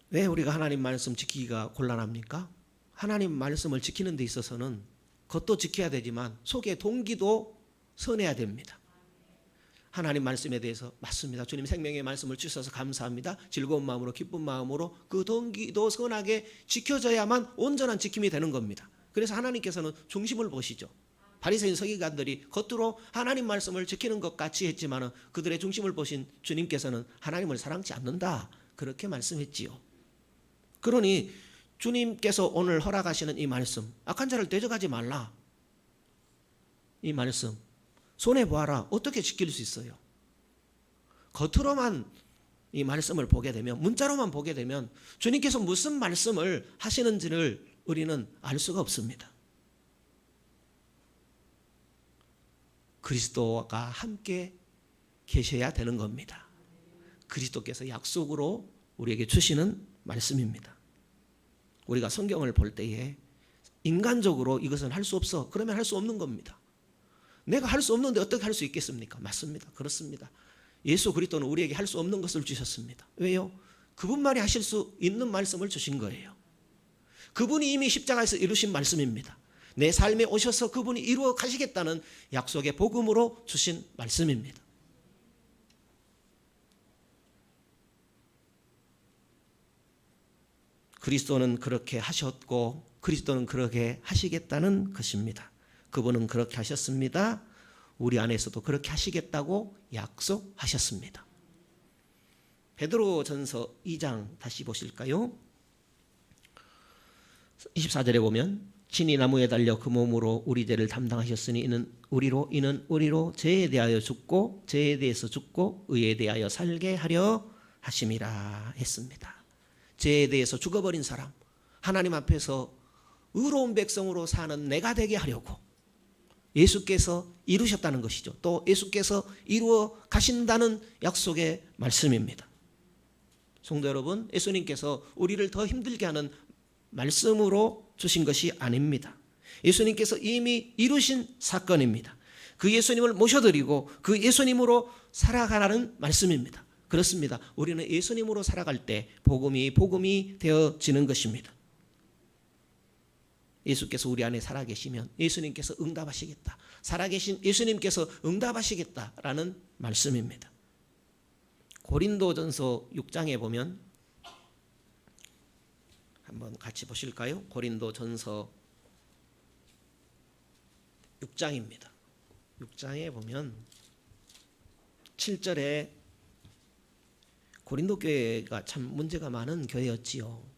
왜 우리가 하나님 말씀 지키기가 곤란합니까? 하나님 말씀을 지키는 데 있어서는 겉도 지켜야 되지만 속의 동기도 선해야 됩니다. 하나님 말씀에 대해서 맞습니다. 주님 생명의 말씀을 주셔서 감사합니다. 즐거운 마음으로 기쁜 마음으로 그 동기도 선하게 지켜져야만 온전한 지킴이 되는 겁니다. 그래서 하나님께서는 중심을 보시죠. 바리새인 서기관들이 겉으로 하나님 말씀을 지키는 것 같이 했지만 그들의 중심을 보신 주님께서는 하나님을 사랑치 않는다, 그렇게 말씀했지요. 그러니 주님께서 오늘 허락하시는 이 말씀, 악한 자를 대적하지 말라, 이 말씀 손해보아라, 어떻게 지킬 수 있어요? 겉으로만 이 말씀을 보게 되면, 문자로만 보게 되면 주님께서 무슨 말씀을 하시는지를 우리는 알 수가 없습니다. 그리스도가 함께 계셔야 되는 겁니다. 그리스도께서 약속으로 우리에게 주시는 말씀입니다. 우리가 성경을 볼 때에 인간적으로 이것은 할 수 없어, 그러면 할 수 없는 겁니다. 내가 할 수 없는데 어떻게 할 수 있겠습니까? 맞습니다. 그렇습니다. 예수 그리스도는 우리에게 할 수 없는 것을 주셨습니다. 왜요? 그분만이 하실 수 있는 말씀을 주신 거예요. 그분이 이미 십자가에서 이루신 말씀입니다. 내 삶에 오셔서 그분이 이루어 가시겠다는 약속의 복음으로 주신 말씀입니다. 그리스도는 그렇게 하셨고 그리스도는 그렇게 하시겠다는 것입니다. 그분은 그렇게 하셨습니다. 우리 안에서도 그렇게 하시겠다고 약속하셨습니다. 베드로전서 2장 다시 보실까요? 24절에 보면 친히 나무에 달려 그 몸으로 우리 죄를 담당하셨으니 이는 우리로 죄에 대하여 죽고 죄에 대해서 죽고 의에 대하여 살게 하려 하심이라 했습니다. 죄에 대해서 죽어버린 사람, 하나님 앞에서 의로운 백성으로 사는 내가 되게 하려고 예수께서 이루셨다는 것이죠. 또 예수께서 이루어 가신다는 약속의 말씀입니다. 성도 여러분, 예수님께서 우리를 더 힘들게 하는 말씀으로 주신 것이 아닙니다. 예수님께서 이미 이루신 사건입니다. 그 예수님을 모셔드리고 그 예수님으로 살아가라는 말씀입니다. 그렇습니다. 우리는 예수님으로 살아갈 때 복음이 되어지는 것입니다. 예수께서 우리 안에 살아계시면 예수님께서 응답하시겠다, 살아계신 예수님께서 응답하시겠다라는 말씀입니다. 고린도전서 6장에 보면 한번 같이 보실까요? 고린도전서 6장입니다. 6장에 보면 7절에 고린도 교회가 참 문제가 많은 교회였지요.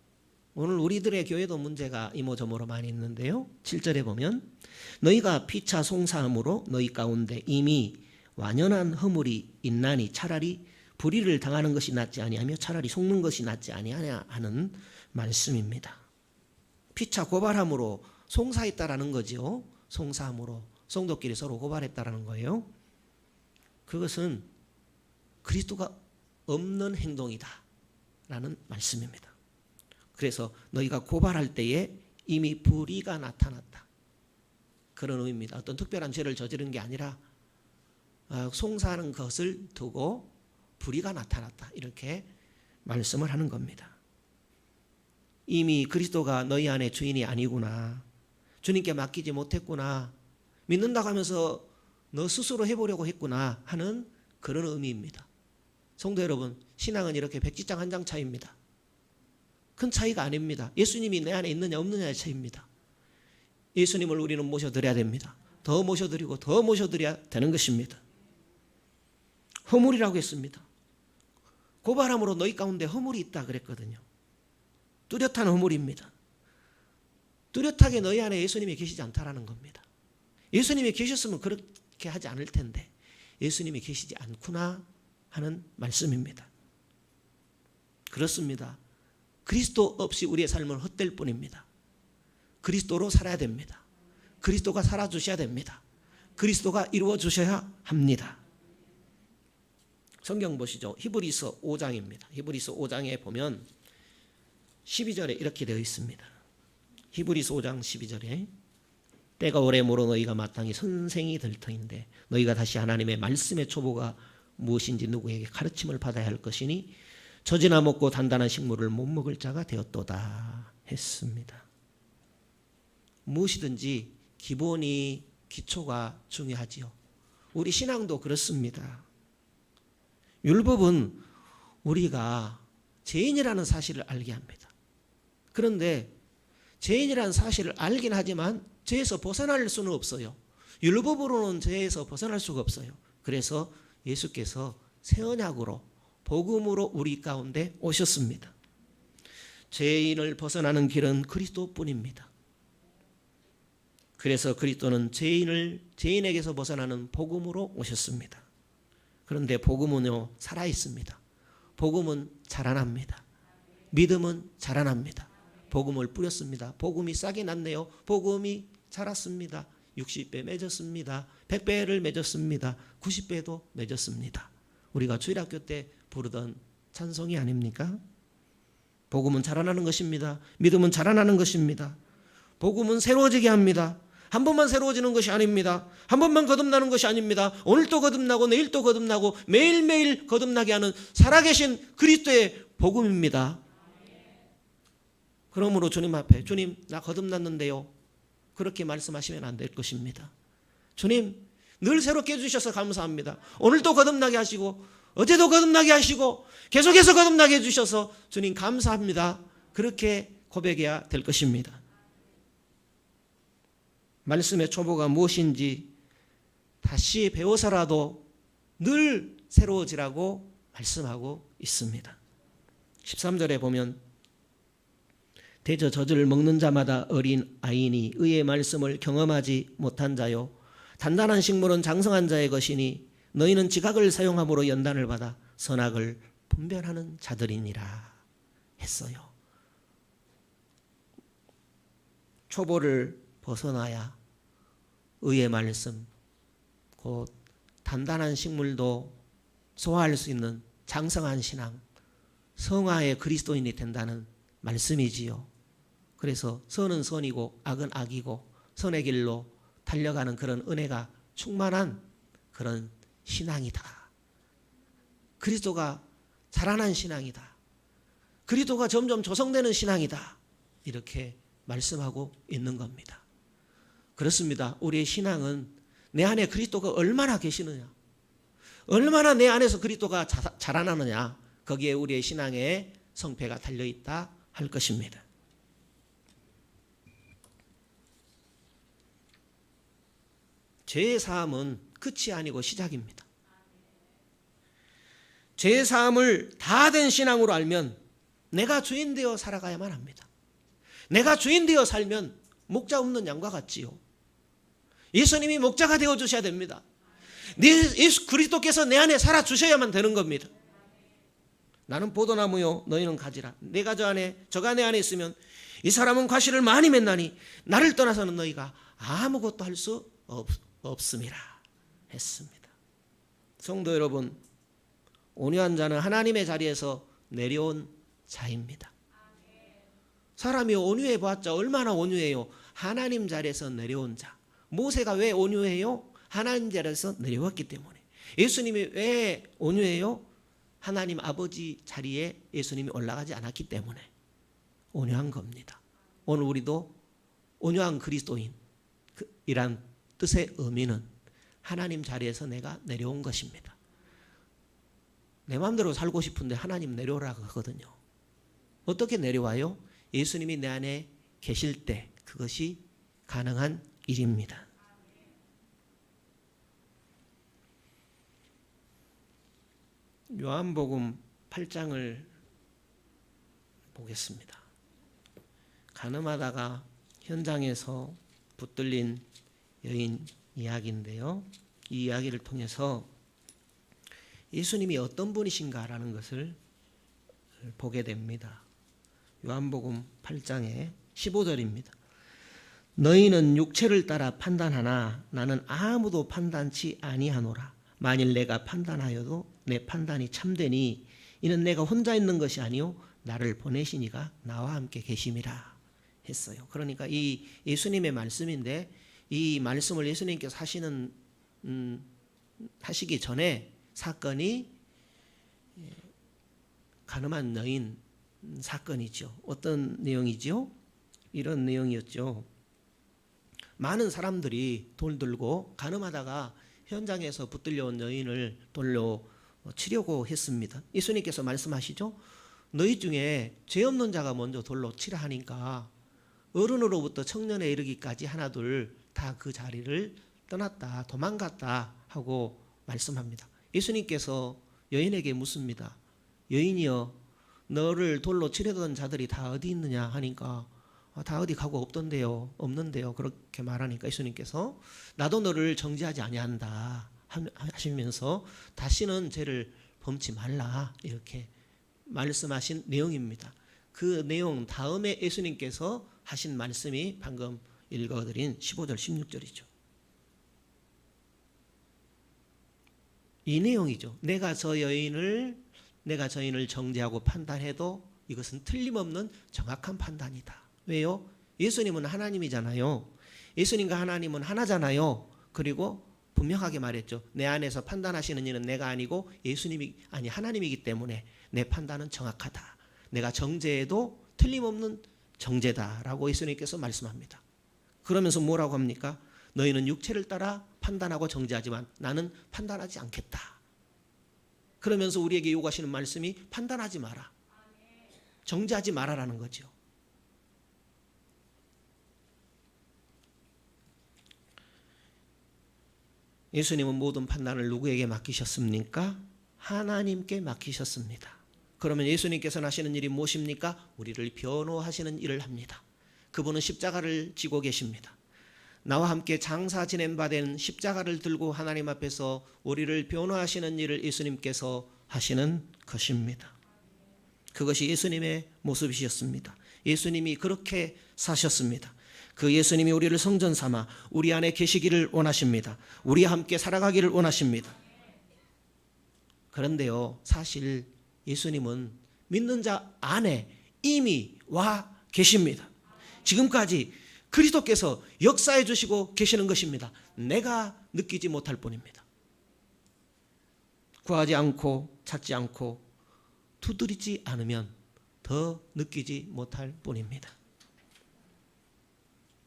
오늘 우리들의 교회도 문제가 이모저모로 많이 있는데요. 7절에 보면 너희가 피차 송사함으로 너희 가운데 이미 완연한 허물이 있나니 차라리 불의를 당하는 것이 낫지 아니하며 차라리 속는 것이 낫지 아니하냐 하는 말씀입니다. 피차 고발함으로 송사했다라는 거죠. 송사함으로 성도끼리 서로 고발했다라는 거예요. 그것은 그리스도가 없는 행동이다 라는 말씀입니다. 그래서 너희가 고발할 때에 이미 불의가 나타났다, 그런 의미입니다. 어떤 특별한 죄를 저지른 게 아니라 송사하는 것을 두고 불의가 나타났다, 이렇게 말씀을 하는 겁니다. 이미 그리스도가 너희 안에 주인이 아니구나, 주님께 맡기지 못했구나, 믿는다고 하면서 너 스스로 해보려고 했구나 하는 그런 의미입니다. 성도 여러분, 신앙은 이렇게 백지장 한 장 차이입니다. 큰 차이가 아닙니다. 예수님이 내 안에 있느냐 없느냐의 차이입니다. 예수님을 우리는 모셔드려야 됩니다. 더 모셔드리고 더 모셔드려야 되는 것입니다. 허물이라고 했습니다. 고발함으로 너희 가운데 허물이 있다 그랬거든요. 뚜렷한 허물입니다. 뚜렷하게 너희 안에 예수님이 계시지 않다라는 겁니다. 예수님이 계셨으면 그렇게 하지 않을 텐데 예수님이 계시지 않구나 하는 말씀입니다. 그렇습니다. 그리스도 없이 우리의 삶은 헛될 뿐입니다. 그리스도로 살아야 됩니다. 그리스도가 살아주셔야 됩니다. 그리스도가 이루어 주셔야 합니다. 성경 보시죠. 히브리서 5장입니다. 히브리서 5장에 보면 12절에 이렇게 되어 있습니다. 히브리서 5장 12절에 때가 오래 모로 너희가 마땅히 선생이 될 터인데 너희가 다시 하나님의 말씀의 초보가 무엇인지 누구에게 가르침을 받아야 할 것이니 젖이나 먹고 단단한 식물을 못 먹을 자가 되었도다 했습니다. 무엇이든지 기본이 기초가 중요하지요. 우리 신앙도 그렇습니다. 율법은 우리가 죄인이라는 사실을 알게 합니다. 그런데 죄인이라는 사실을 알긴 하지만 죄에서 벗어날 수는 없어요. 율법으로는 죄에서 벗어날 수가 없어요. 그래서 예수께서 새 언약으로 복음으로 우리 가운데 오셨습니다. 죄인을 벗어나는 길은 그리스도뿐입니다. 그래서 그리스도는 죄인에게서 벗어나는 복음으로 오셨습니다. 그런데 복음은요 살아 있습니다. 복음은 자라납니다. 믿음은 자라납니다. 복음을 뿌렸습니다. 복음이 싹이 났네요. 복음이 자랐습니다. 60배 맺었습니다. 100배를 맺었습니다. 90배도 맺었습니다. 우리가 주일학교 때 부르던 찬송이 아닙니까? 복음은 자라나는 것입니다. 믿음은 자라나는 것입니다. 복음은 새로워지게 합니다. 한 번만 새로워지는 것이 아닙니다. 한 번만 거듭나는 것이 아닙니다. 오늘도 거듭나고 내일도 거듭나고 매일매일 거듭나게 하는 살아계신 그리스도의 복음입니다. 그러므로 주님 앞에 주님 나 거듭났는데요. 그렇게 말씀하시면 안 될 것입니다. 주님 늘 새롭게 해주셔서 감사합니다. 오늘도 거듭나게 하시고 어제도 거듭나게 하시고 계속해서 거듭나게 해주셔서 주님 감사합니다. 그렇게 고백해야 될 것입니다. 말씀의 초보가 무엇인지 다시 배워서라도 늘 새로워지라고 말씀하고 있습니다. 13절에 보면 대저 젖을 먹는 자마다 어린 아이니 의의 말씀을 경험하지 못한 자요 단단한 식물은 장성한 자의 것이니 너희는 지각을 사용함으로 연단을 받아 선악을 분별하는 자들이니라 했어요. 초보를 벗어나야 의의 말씀 곧 단단한 식물도 소화할 수 있는 장성한 신앙 성화의 그리스도인이 된다는 말씀이지요. 그래서 선은 선이고 악은 악이고 선의 길로 달려가는 그런 은혜가 충만한 그런 신앙이다. 그리스도가 자라난 신앙이다. 그리스도가 점점 조성되는 신앙이다. 이렇게 말씀하고 있는 겁니다. 그렇습니다. 우리의 신앙은 내 안에 그리스도가 얼마나 계시느냐 얼마나 내 안에서 그리스도가 자라나느냐 거기에 우리의 신앙의 성패가 달려있다 할 것입니다. 죄의 사함은 끝이 아니고 시작입니다. 죄의 사함을 다 된 신앙으로 알면 내가 주인 되어 살아가야만 합니다. 내가 주인 되어 살면 목자 없는 양과 같지요. 예수님이 목자가 되어 주셔야 됩니다. 예수 그리스도께서 내 안에 살아 주셔야만 되는 겁니다. 나는 포도나무요 너희는 가지라. 내가 저가 내 안에 있으면 이 사람은 과실을 많이 맺나니 나를 떠나서는 너희가 아무것도 할 수 없음이라 했습니다. 성도 여러분, 온유한 자는 하나님의 자리에서 내려온 자입니다. 사람이 온유해 보았자 얼마나 온유해요. 하나님 자리에서 내려온 자. 모세가 왜 온유해요? 하나님 자리에서 내려왔기 때문에. 예수님이 왜 온유해요? 하나님 아버지 자리에 예수님이 올라가지 않았기 때문에 온유한 겁니다. 오늘 우리도 온유한 그리스도인이란 뜻의 의미는 하나님 자리에서 내가 내려온 것입니다. 내 마음대로 살고 싶은데 하나님 내려오라고 하거든요. 어떻게 내려와요? 예수님이 내 안에 계실 때 그것이 가능한 일입니다. 요한복음 8장을 보겠습니다. 가늠하다가 현장에서 붙들린 여인 이야기인데요. 이 이야기를 통해서 예수님이 어떤 분이신가라는 것을 보게 됩니다. 요한복음 8장의 15절입니다. 너희는 육체를 따라 판단하나 나는 아무도 판단치 아니하노라. 만일 내가 판단하여도 내 판단이 참되니 이는 내가 혼자 있는 것이 아니요 나를 보내신 이가 나와 함께 계심이라 했어요. 그러니까 이 예수님의 말씀인데 이 말씀을 예수님께서 하시기 전에 사건이 가늠한 여인 사건이죠. 어떤 내용이죠? 이런 내용이었죠. 많은 사람들이 돌 들고 가늠하다가 현장에서 붙들려온 여인을 돌로 치려고 했습니다. 예수님께서 말씀하시죠. 너희 중에 죄 없는 자가 먼저 돌로 치라 하니까 어른으로부터 청년에 이르기까지 하나둘 다 그 자리를 떠났다, 도망갔다 하고 말씀합니다. 예수님께서 여인에게 묻습니다. 여인이여, 너를 돌로 치려던 자들이 다 어디 있느냐 하니까 다 어디 가고 없던데요, 없는데요, 그렇게 말하니까 예수님께서 나도 너를 정죄하지 아니한다 하시면서 다시는 죄를 범치 말라 이렇게 말씀하신 내용입니다. 그 내용 다음에 예수님께서 하신 말씀이 방금 읽어드린 15절 16절이죠. 이 내용이죠. 내가 저 여인을 정죄하고 판단해도 이것은 틀림없는 정확한 판단이다. 왜요? 예수님은 하나님이잖아요. 예수님과 하나님은 하나잖아요. 그리고 분명하게 말했죠. 내 안에서 판단하시는 이는 내가 아니고 하나님이기 때문에 내 판단은 정확하다. 내가 정죄해도 틀림없는 정죄다라고 예수님께서 말씀합니다. 그러면서 뭐라고 합니까? 너희는 육체를 따라 판단하고 정죄하지만 나는 판단하지 않겠다. 그러면서 우리에게 요구하시는 말씀이 판단하지 마라. 정죄하지 마라라는 거죠. 예수님은 모든 판단을 누구에게 맡기셨습니까? 하나님께 맡기셨습니다. 그러면 예수님께서는 하시는 일이 무엇입니까? 우리를 변호하시는 일을 합니다. 그분은 십자가를 지고 계십니다. 나와 함께 장사 지낸 바 된 십자가를 들고 하나님 앞에서 우리를 변호하시는 일을 예수님께서 하시는 것입니다. 그것이 예수님의 모습이셨습니다. 예수님이 그렇게 사셨습니다. 그 예수님이 우리를 성전 삼아 우리 안에 계시기를 원하십니다. 우리와 함께 살아가기를 원하십니다. 그런데요, 사실 예수님은 믿는 자 안에 이미 와 계십니다. 지금까지 그리스도께서 역사해 주시고 계시는 것입니다. 내가 느끼지 못할 뿐입니다. 구하지 않고 찾지 않고 두드리지 않으면 더 느끼지 못할 뿐입니다.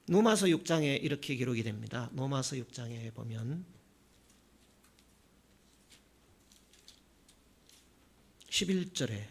로마서 6장에 이렇게 기록이 됩니다. 로마서 6장에 보면 11절에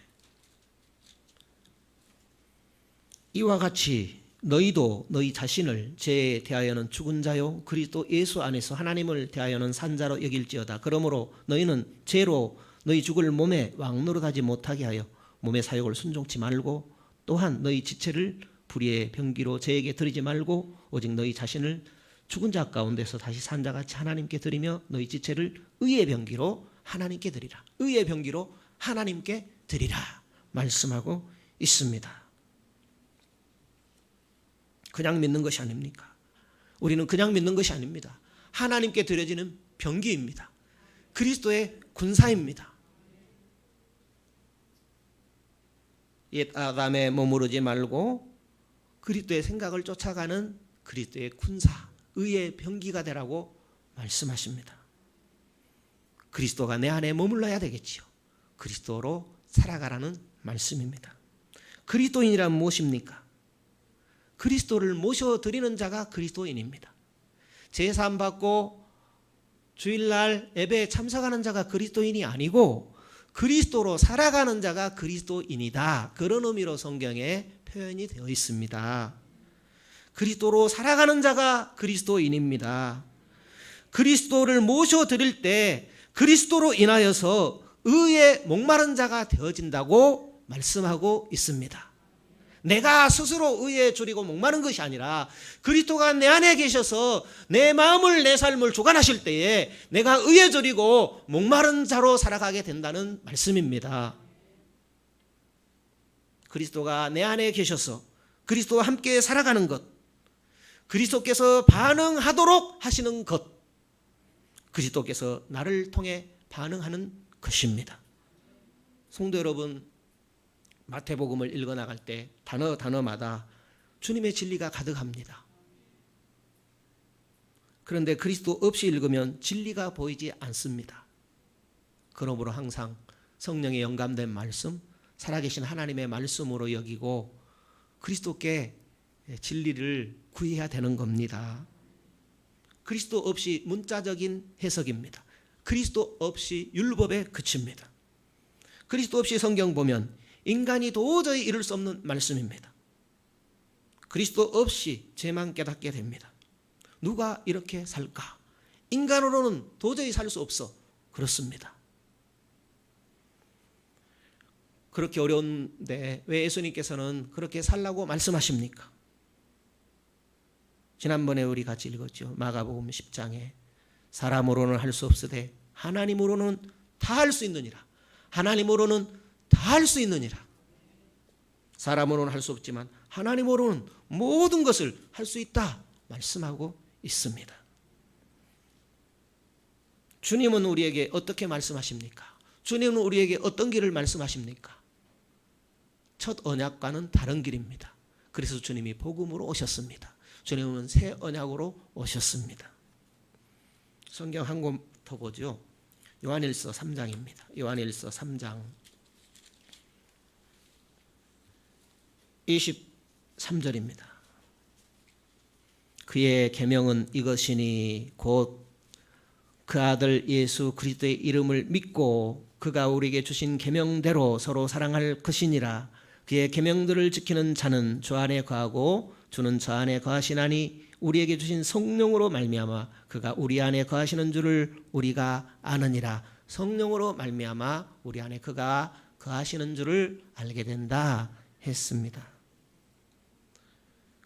이와 같이 너희도 너희 자신을 죄에 대하여는 죽은 자요 그리스도 예수 안에서 하나님을 대하여는 산 자로 여길지어다. 그러므로 너희는 죄로 너희 죽을 몸에 왕노릇하지 못하게 하여 몸의 사욕을 순종치 말고 또한 너희 지체를 불의의 병기로 죄에게 드리지 말고 오직 너희 자신을 죽은 자 가운데서 다시 산 자같이 하나님께 드리며 너희 지체를 의의 병기로 하나님께 드리라. 의의 병기로 하나님께 드리라 말씀하고 있습니다. 그냥 믿는 것이 아닙니까? 우리는 그냥 믿는 것이 아닙니다. 하나님께 드려지는 병기입니다. 그리스도의 군사입니다. 옛 아담에 머무르지 말고 그리스도의 생각을 쫓아가는 그리스도의 군사, 의의 병기가 되라고 말씀하십니다. 그리스도가 내 안에 머물러야 되겠지요. 그리스도로 살아가라는 말씀입니다. 그리스도인이란 무엇입니까? 그리스도를 모셔드리는 자가 그리스도인입니다. 제사함 받고 주일날 예배에 참석하는 자가 그리스도인이 아니고 그리스도로 살아가는 자가 그리스도인이다. 그런 의미로 성경에 표현이 되어 있습니다. 그리스도로 살아가는 자가 그리스도인입니다. 그리스도를 모셔드릴 때 그리스도로 인하여서 의에 목마른 자가 되어진다고 말씀하고 있습니다. 내가 스스로 의에 줄이고 목마른 것이 아니라 그리스도가 내 안에 계셔서 내 마음을 내 삶을 주관하실 때에 내가 의에 줄이고 목마른 자로 살아가게 된다는 말씀입니다. 그리스도가 내 안에 계셔서 그리스도와 함께 살아가는 것, 그리스도께서 반응하도록 하시는 것, 그리스도께서 나를 통해 반응하는 것입니다. 성도 여러분, 마태복음을 읽어나갈 때 단어마다 주님의 진리가 가득합니다. 그런데 그리스도 없이 읽으면 진리가 보이지 않습니다. 그러므로 항상 성령의 영감된 말씀, 살아계신 하나님의 말씀으로 여기고 그리스도께 진리를 구해야 되는 겁니다. 그리스도 없이 문자적인 해석입니다. 그리스도 없이 율법에 그칩니다. 그리스도 없이 성경 보면 인간이 도저히 이룰 수 없는 말씀입니다. 그리스도 없이 죄만 깨닫게 됩니다. 누가 이렇게 살까? 인간으로는 도저히 살 수 없어. 그렇습니다. 그렇게 어려운데 왜 예수님께서는 그렇게 살라고 말씀하십니까? 지난번에 우리 같이 읽었죠. 마가복음 10장에 사람으로는 할 수 없으되 하나님으로는 다 할 수 있느니라. 하나님으로는 다 할 수 있느니라. 사람으로는 할 수 없지만 하나님으로는 모든 것을 할 수 있다 말씀하고 있습니다. 주님은 우리에게 어떻게 말씀하십니까? 주님은 우리에게 어떤 길을 말씀하십니까? 첫 언약과는 다른 길입니다. 그래서 주님이 복음으로 오셨습니다. 주님은 새 언약으로 오셨습니다. 성경 한 권 더 보죠. 요한일서 3장입니다. 요한일서 3장 23절입니다. 그의 계명은 이것이니 곧 그 아들 예수 그리스도의 이름을 믿고 그가 우리에게 주신 계명대로 서로 사랑할 것이니라. 그의 계명들을 지키는 자는 주 안에 거하고 주는 저 안에 거하시나니 우리에게 주신 성령으로 말미암아 그가 우리 안에 거하시는 줄을 우리가 아느니라. 성령으로 말미암아 우리 안에 그가 거하시는 줄을 알게 된다 했습니다.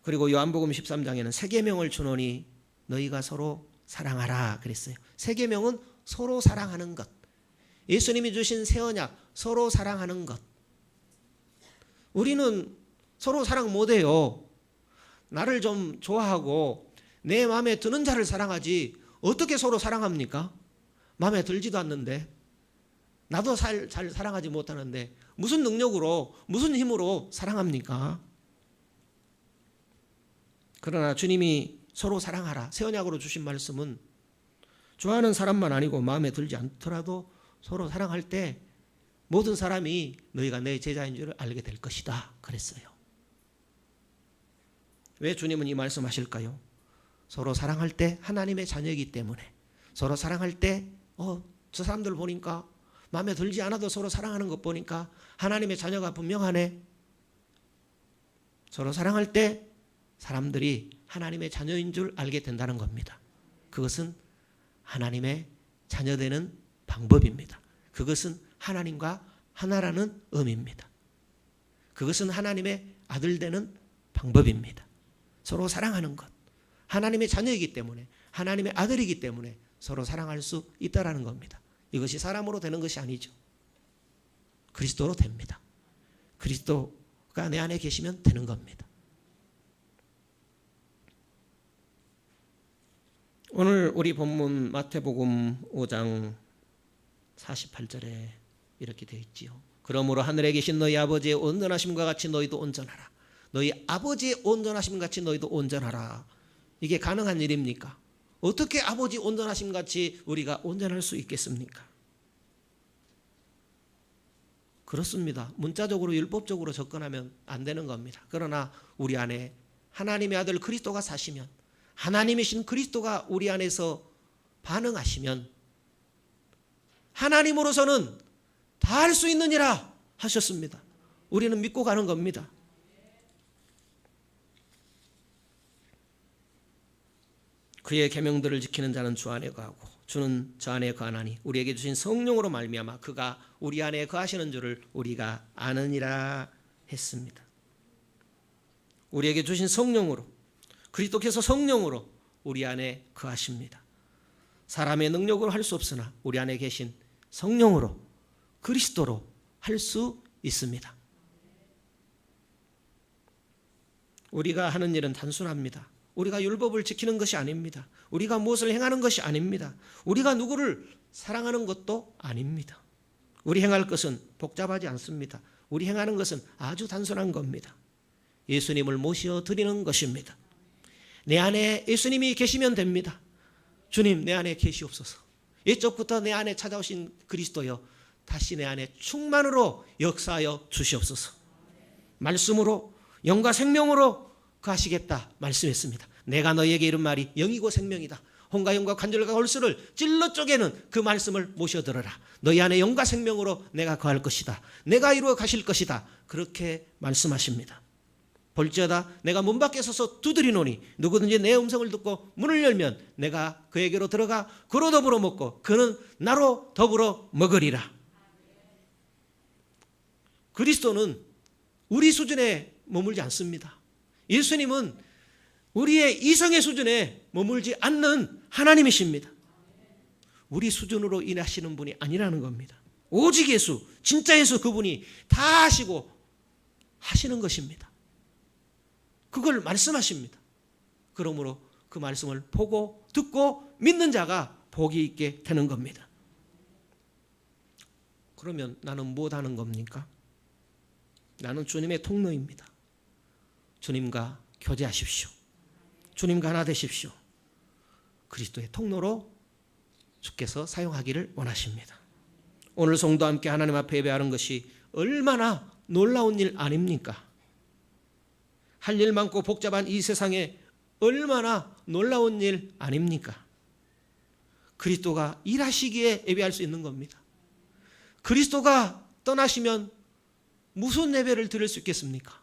그리고 요한복음 13장에는 새 계명을 주노니 너희가 서로 사랑하라 그랬어요. 새 계명은 서로 사랑하는 것. 예수님이 주신 새 언약, 서로 사랑하는 것. 우리는 서로 사랑 못해요. 나를 좀 좋아하고 내 마음에 드는 자를 사랑하지 어떻게 서로 사랑합니까? 마음에 들지도 않는데, 나도 잘 사랑하지 못하는데 무슨 능력으로, 무슨 힘으로 사랑합니까? 그러나 주님이 서로 사랑하라 새 언약으로 주신 말씀은 좋아하는 사람만 아니고 마음에 들지 않더라도 서로 사랑할 때 모든 사람이 너희가 내 제자인 줄 알게 될 것이다 그랬어요. 왜 주님은 이 말씀하실까요? 서로 사랑할 때 하나님의 자녀이기 때문에. 서로 사랑할 때 저 사람들 보니까 마음에 들지 않아도 서로 사랑하는 것 보니까 하나님의 자녀가 분명하네. 서로 사랑할 때 사람들이 하나님의 자녀인 줄 알게 된다는 겁니다. 그것은 하나님의 자녀되는 방법입니다. 그것은 하나님과 하나라는 의미입니다. 그것은 하나님의 아들 되는 방법입니다. 서로 사랑하는 것. 하나님의 자녀이기 때문에, 하나님의 아들이기 때문에 서로 사랑할 수 있다라는 겁니다. 이것이 사람으로 되는 것이 아니죠. 그리스도로 됩니다. 그리스도가 내 안에 계시면 되는 겁니다. 오늘 우리 본문 마태복음 5장 48절에 이렇게 되어 있지요. 그러므로 하늘에 계신 너희 아버지의 온전하심과 같이 너희도 온전하라. 너희 아버지의 온전하심 같이 너희도 온전하라. 이게 가능한 일입니까? 어떻게 아버지 온전하심 같이 우리가 온전할 수 있겠습니까? 그렇습니다. 문자적으로 율법적으로 접근하면 안 되는 겁니다. 그러나 우리 안에 하나님의 아들 그리스도가 사시면, 하나님이신 그리스도가 우리 안에서 반응하시면 하나님으로서는 다 할 수 있느니라 하셨습니다. 우리는 믿고 가는 겁니다. 그의 계명들을 지키는 자는 주 안에 거하고 주는 저 안에 거하나니 우리에게 주신 성령으로 말미암아 그가 우리 안에 거하시는 줄을 우리가 아느니라 했습니다. 우리에게 주신 성령으로, 그리스도께서 성령으로 우리 안에 거하십니다. 사람의 능력으로 할 수 없으나 우리 안에 계신 성령으로, 그리스도로 할 수 있습니다. 우리가 하는 일은 단순합니다. 우리가 율법을 지키는 것이 아닙니다. 우리가 무엇을 행하는 것이 아닙니다. 우리가 누구를 사랑하는 것도 아닙니다. 우리 행할 것은 복잡하지 않습니다. 우리 행하는 것은 아주 단순한 겁니다. 예수님을 모셔 드리는 것입니다. 내 안에 예수님이 계시면 됩니다. 주님, 내 안에 계시옵소서. 옛적부터 내 안에 찾아오신 그리스도여, 다시 내 안에 충만으로 역사하여 주시옵소서. 말씀으로 영과 생명으로 거하시겠다 말씀했습니다. 내가 너희에게 이른 말이 영이고 생명이다. 혼과 영과 관절과 골수를 찔러 쪼개는 그 말씀을 모셔들어라. 너희 안에 영과 생명으로 내가 거할 것이다. 내가 이루어 가실 것이다. 그렇게 말씀하십니다. 볼지어다 내가 문 밖에 서서 두드리노니 누구든지 내 음성을 듣고 문을 열면 내가 그에게로 들어가 그로 더불어 먹고 그는 나로 더불어 먹으리라. 그리스도는 우리 수준에 머물지 않습니다. 예수님은 우리의 이성의 수준에 머물지 않는 하나님이십니다. 우리 수준으로 일하시는 분이 아니라는 겁니다. 오직 예수, 진짜 예수, 그분이 다 하시고 하시는 것입니다. 그걸 말씀하십니다. 그러므로 그 말씀을 보고 듣고 믿는 자가 복이 있게 되는 겁니다. 그러면 나는 무엇 하는 겁니까? 나는 주님의 통로입니다. 주님과 교제하십시오. 주님과 하나 되십시오. 그리스도의 통로로 주께서 사용하기를 원하십니다. 오늘 성도와 함께 하나님 앞에 예배하는 것이 얼마나 놀라운 일 아닙니까? 할 일 많고 복잡한 이 세상에 얼마나 놀라운 일 아닙니까? 그리스도가 일하시기에 예배할 수 있는 겁니다. 그리스도가 떠나시면 무슨 예배를 드릴 수 있겠습니까?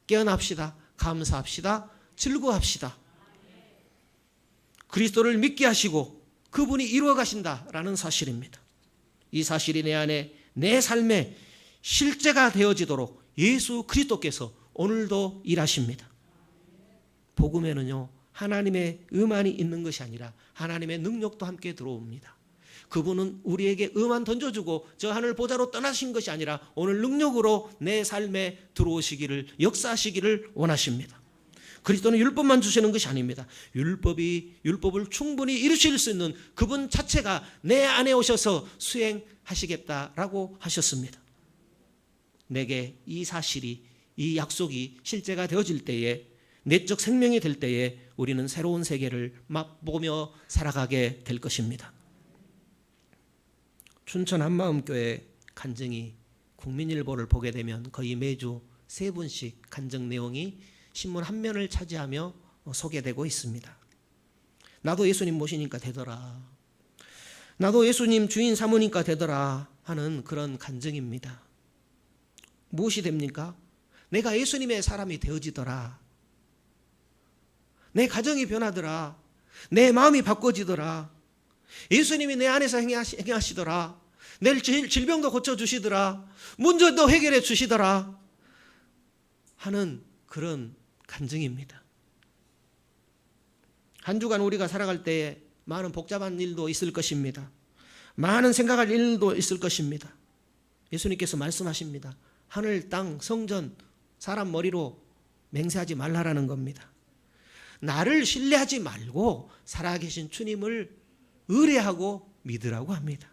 깨어납시다. 감사합시다. 즐거워합시다. 그리스도를 믿게 하시고 그분이 이루어 가신다라는 사실입니다. 이 사실이 내 안에 내 삶의 실제가 되어지도록 예수 그리스도께서 오늘도 일하십니다. 복음에는요, 하나님의 음안이 있는 것이 아니라 하나님의 능력도 함께 들어옵니다. 그분은 우리에게 음안 던져주고 저 하늘 보좌로 떠나신 것이 아니라 오늘 능력으로 내 삶에 들어오시기를, 역사하시기를 원하십니다. 그리스도는 율법만 주시는 것이 아닙니다. 율법을 충분히 이루실 수 있는 그분 자체가 내 안에 오셔서 수행하시겠다라고 하셨습니다. 내게 이 사실이, 이 약속이 실제가 되어질 때에, 내적 생명이 될 때에 우리는 새로운 세계를 맛보며 살아가게 될 것입니다. 춘천 한마음교회 간증이 국민일보를 보게 되면 거의 매주 3분씩 간증 내용이 신문 한 면을 차지하며 소개되고 있습니다. 나도 예수님 모시니까 되더라. 나도 예수님 주인 사모니까 되더라 하는 그런 간증입니다. 무엇이 됩니까? 내가 예수님의 사람이 되어지더라. 내 가정이 변하더라. 내 마음이 바꿔지더라. 예수님이 내 안에서 행하시더라. 내 질병도 고쳐주시더라. 문제도 해결해 주시더라 하는 그런 간증입니다. 한 주간 우리가 살아갈 때에 많은 복잡한 일도 있을 것입니다. 많은 생각할 일도 있을 것입니다. 예수님께서 말씀하십니다. 하늘, 땅, 성전, 사람 머리로 맹세하지 말라라는 겁니다. 나를 신뢰하지 말고 살아계신 주님을 의뢰하고 믿으라고 합니다.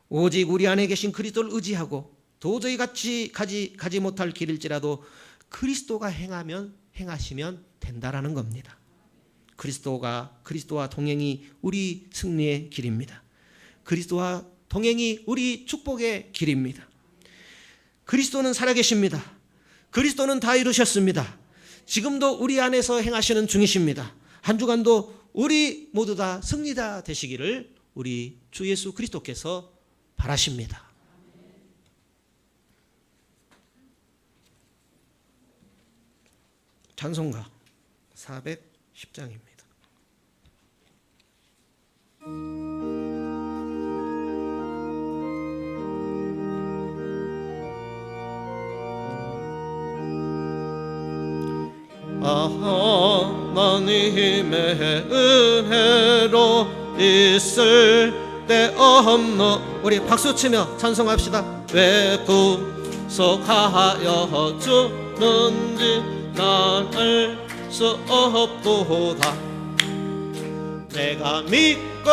오직 우리 안에 계신 그리스도를 의지하고 도저히 가지 못할 길일지라도 그리스도가 행하시면 된다라는 겁니다. 그리스도와 동행이 우리 승리의 길입니다. 그리스도와 동행이 우리 축복의 길입니다. 그리스도는 살아계십니다. 그리스도는 다 이루셨습니다. 지금도 우리 안에서 행하시는 중이십니다. 한 주간도 우리 모두 다 승리자 되시기를 우리 주 예수 그리스도께서 바라십니다. 찬송가 410장입니다. 하나님의 은혜로 있을 데 없노. 우리 박수치며 찬송합시다. 왜 구속하여 주는지 난 알 수 없도다. 내가 믿고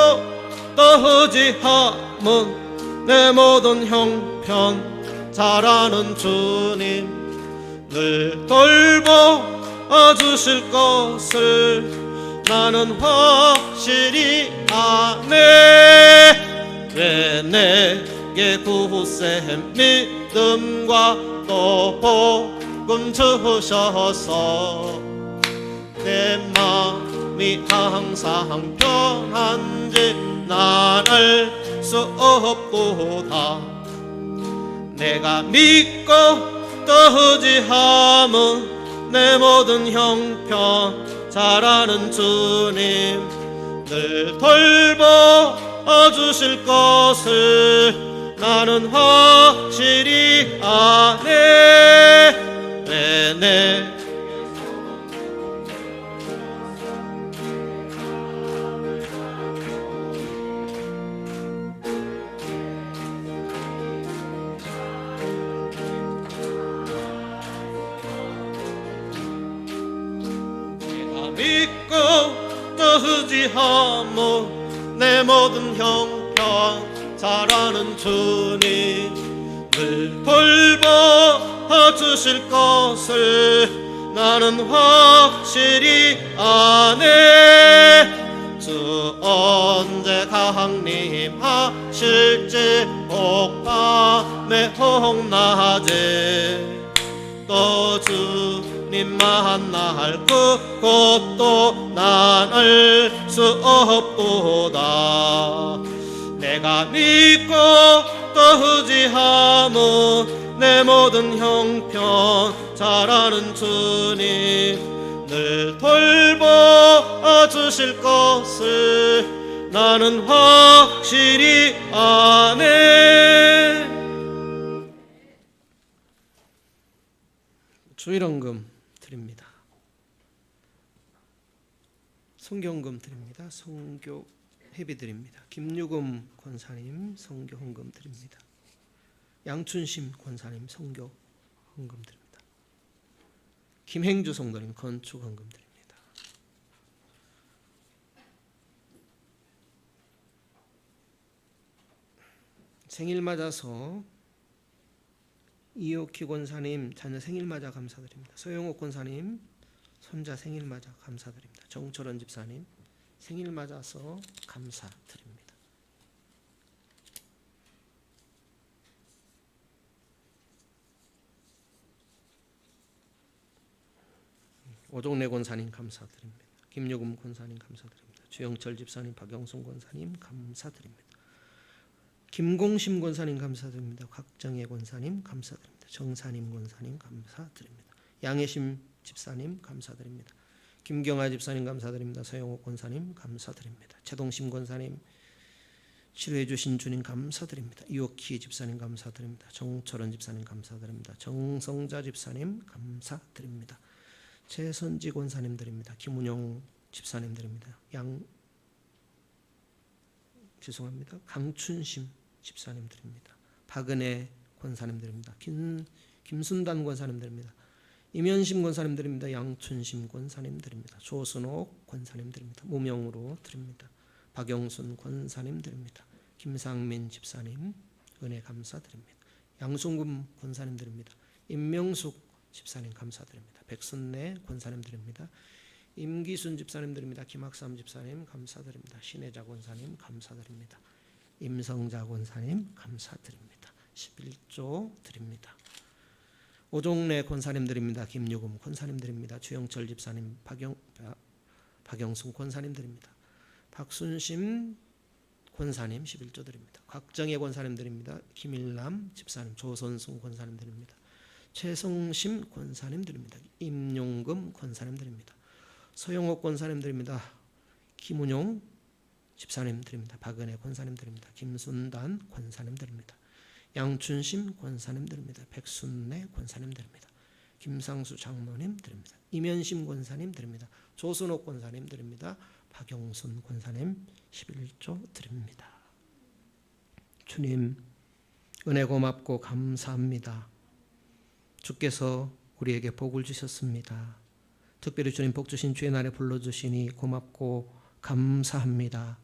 또 의지함은 내 모든 형편 잘하는 주님 늘 돌보아 주실 것을 나는 확실히 아네. 왜 내게 굳세 믿음과 또 복음 주셔서 내 마음이 항상 편한지 난 알 수 없도다. 내가 믿고 또 의지함은 내 모든 형편 잘 아는 주님 늘 돌보 주실 것을 나는 확실히 아네. 왜 내 믿고 또 의지함은 내 모든 형편 잘 아는 주님 늘 돌보 주실 것을 나는 확실히 아네. 주 언제 강림하실지 혹밤에 혹낮에 또 주님 만날 그것도 난 알 수 없도다. 내가 믿고 또 의지함은 내 모든 형편 잘 아는 주님 늘 돌보 주실 것을 나는 확실히 아네. 주일원금 드립니다. 성경금 드립니다. 성교 회비 드립니다. 김유금 권사님 성교 헌금 드립니다. 양춘심 권사님 성교 헌금 드립니다. 김행주 성도님 건축 헌금 드립니다. 생일 맞아서 이옥희 권사님 자녀 생일 맞아 감사드립니다. 서영옥 권사님 손자 생일 맞아 감사드립니다. 정철원 집사님 생일 맞아서 감사드립니다. 오종래 권사님 감사드립니다. 김요금 권사님 감사드립니다. 주영철 집사님, 박영순 권사님 감사드립니다. 김공심 권사님 감사드립니다. 곽정혜 권사님 감사드립니다. 정사님 권사님 감사드립니다. 양혜심 집사님 감사드립니다. 김경아 집사님 감사드립니다. 서영옥 권사님 감사드립니다. 최동심 권사님 치료해 주신 주님 감사드립니다. 이옥희 집사님 감사드립니다. 정철원 집사님 감사드립니다. 정성자 집사님 감사드립니다. 최선지 권사님 드립니다. 김운용 집사님 드립니다. 강춘심 집사님 드립니다. 박은혜 권사님 드립니다. 김순단 권사님 드립니다. 임현심 권사님 드립니다. 양춘심 권사님 드립니다. 조순옥 권사님 드립니다. 무명으로 드립니다. 박영순 권사님 드립니다. 김상민 집사님 은혜 감사드립니다. 양송금 권사님 드립니다. 임명숙 집사님 감사드립니다. 백순례 권사님 드립니다. 임기순 집사님 드립니다. 김학삼 집사님 감사드립니다. 신혜자 권사님 감사드립니다. 임성자 권사님 감사드립니다. 11조 드립니다. 오종래 권사님 드립니다. 김유금 권사님 드립니다. 주영철 집사님, 박영순 권사님 드립니다. 박순심 권사님 11조 드립니다. 곽정혜 권사님 드립니다. 김일남 집사님, 조선승 권사님 드립니다. 최성심 권사님 드립니다. 임용금 권사님 드립니다. 서영옥 권사님 드립니다. 김운용 집사님 드립니다. 박은혜 권사님 드립니다. 김순단 권사님 드립니다. 양춘심 권사님 드립니다. 백순례 권사님 드립니다. 김상수 장로님 드립니다. 임현심 권사님 드립니다. 조순옥 권사님 드립니다. 박영순 권사님 11조 드립니다. 주님 은혜 고맙고 감사합니다. 주께서 우리에게 복을 주셨습니다. 특별히 주님 복 주신 주의 날에 불러주시니 고맙고 감사합니다.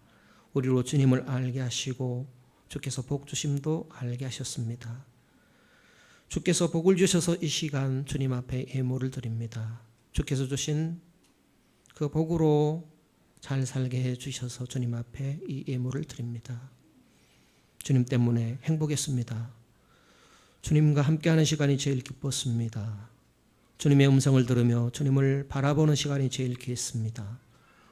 우리로 주님을 알게 하시고 주께서 복 주심도 알게 하셨습니다. 주께서 복을 주셔서 이 시간 주님 앞에 예물을 드립니다. 주께서 주신 그 복으로 잘 살게 해 주셔서 주님 앞에 이 예물을 드립니다. 주님 때문에 행복했습니다. 주님과 함께하는 시간이 제일 기뻤습니다. 주님의 음성을 들으며 주님을 바라보는 시간이 제일 귀했습니다.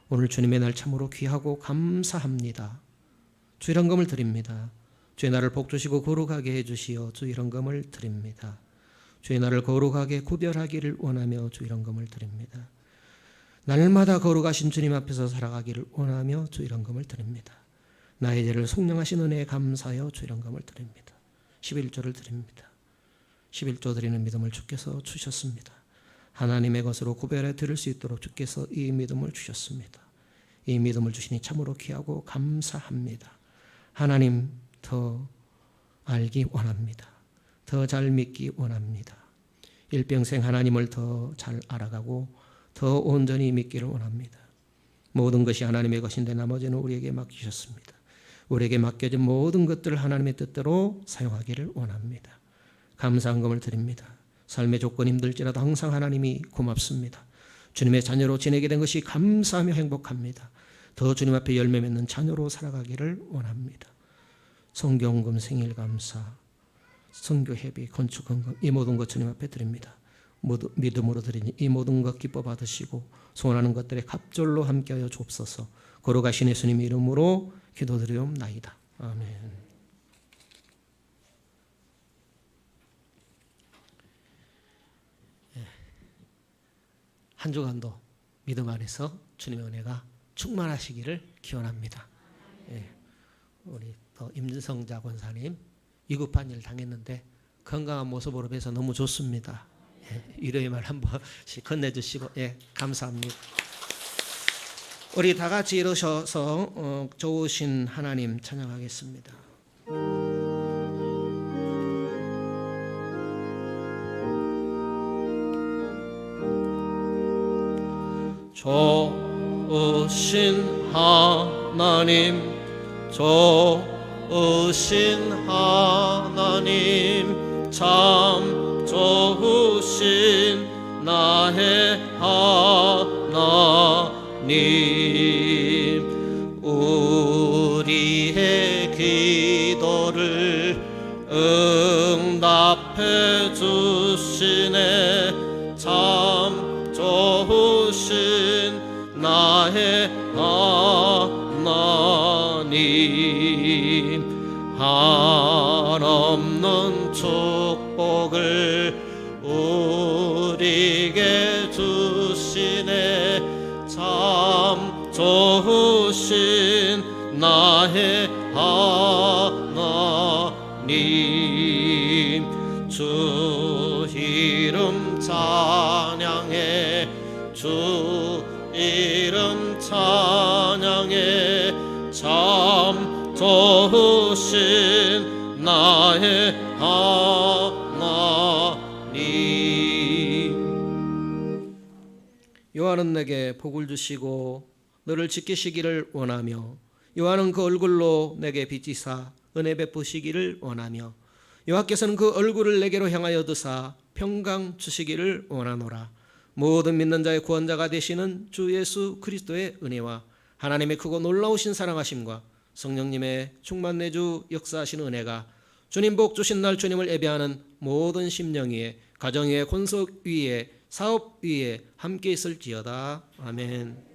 오늘 주님의 날 참으로 귀하고 감사합니다. 주일 헌금을 드립니다. 주의 날을 복주시고 거룩하게 해주시어 주일 헌금을 드립니다. 주의 날을 거룩하게 구별하기를 원하며 주일 헌금을 드립니다. 날마다 거룩하신 주님 앞에서 살아가기를 원하며 주일 헌금을 드립니다. 나의 죄를 속량하신 은혜에 감사하여 주일 헌금을 드립니다. 11조를 드립니다. 11조 드리는 믿음을 주께서 주셨습니다. 하나님의 것으로 구별해 드릴 수 있도록 주께서 이 믿음을 주셨습니다. 이 믿음을 주시니 참으로 귀하고 감사합니다. 하나님 더 알기 원합니다. 더 잘 믿기 원합니다. 일평생 하나님을 더 잘 알아가고 더 온전히 믿기를 원합니다. 모든 것이 하나님의 것인데 나머지는 우리에게 맡기셨습니다. 우리에게 맡겨진 모든 것들을 하나님의 뜻대로 사용하기를 원합니다. 감사한 금을 드립니다. 삶의 조건이 힘들지라도 항상 하나님이 고맙습니다. 주님의 자녀로 지내게 된 것이 감사하며 행복합니다. 더 주님 앞에 열매 맺는 자녀로 살아가기를 원합니다. 성경금, 생일감사, 선교회비, 건축헌금 이 모든 것 주님 앞에 드립니다. 믿음으로 드리니 이 모든 것 기뻐 받으시고 소원하는 것들에 갑절로 함께하여 주옵소서. 거룩하신 예수님 이름으로 기도드리옵나이다. 아멘. 한 주간도 믿음 안에서 주님의 은혜가 충만하시기를 기원합니다. 우리 또 임성자 권사님 위급한 일 당했는데 건강한 모습으로 뵈서 너무 좋습니다. 위로의 말 한 번씩 건네주시고 감사합니다. 우리 다 같이 일어서서 좋으신 하나님 찬양하겠습니다. 좋으신 하나님, 좋으신 하나님, 참 좋으신 나의 하나님, 우리의 기도를 응답해 주시네. 참 좋으신 나의 하나님, 한없는 축복을 우리에게 주시네. 참 좋으신 나의 하나님, 주 이름 찬양해, 주 이름 찬양해. 참 좋으신 나의 하나님. 여호와는 내게 복을 주시고 너를 지키시기를 원하며 여호와는 그 얼굴로 내게 비치사 은혜 베푸시기를 원하며 여호와께서는 그 얼굴을 내게로 향하여 드사 평강 주시기를 원하노라. 모든 믿는 자의 구원자가 되시는 주 예수 그리스도의 은혜와 하나님의 크고 놀라우신 사랑하심과 성령님의 충만 내주 역사하시는 은혜가 주님 복 주신 날 주님을 예배하는 모든 심령 위에, 가정 위에, 권속 위에, 사업 위에 함께 있을지어다. 아멘.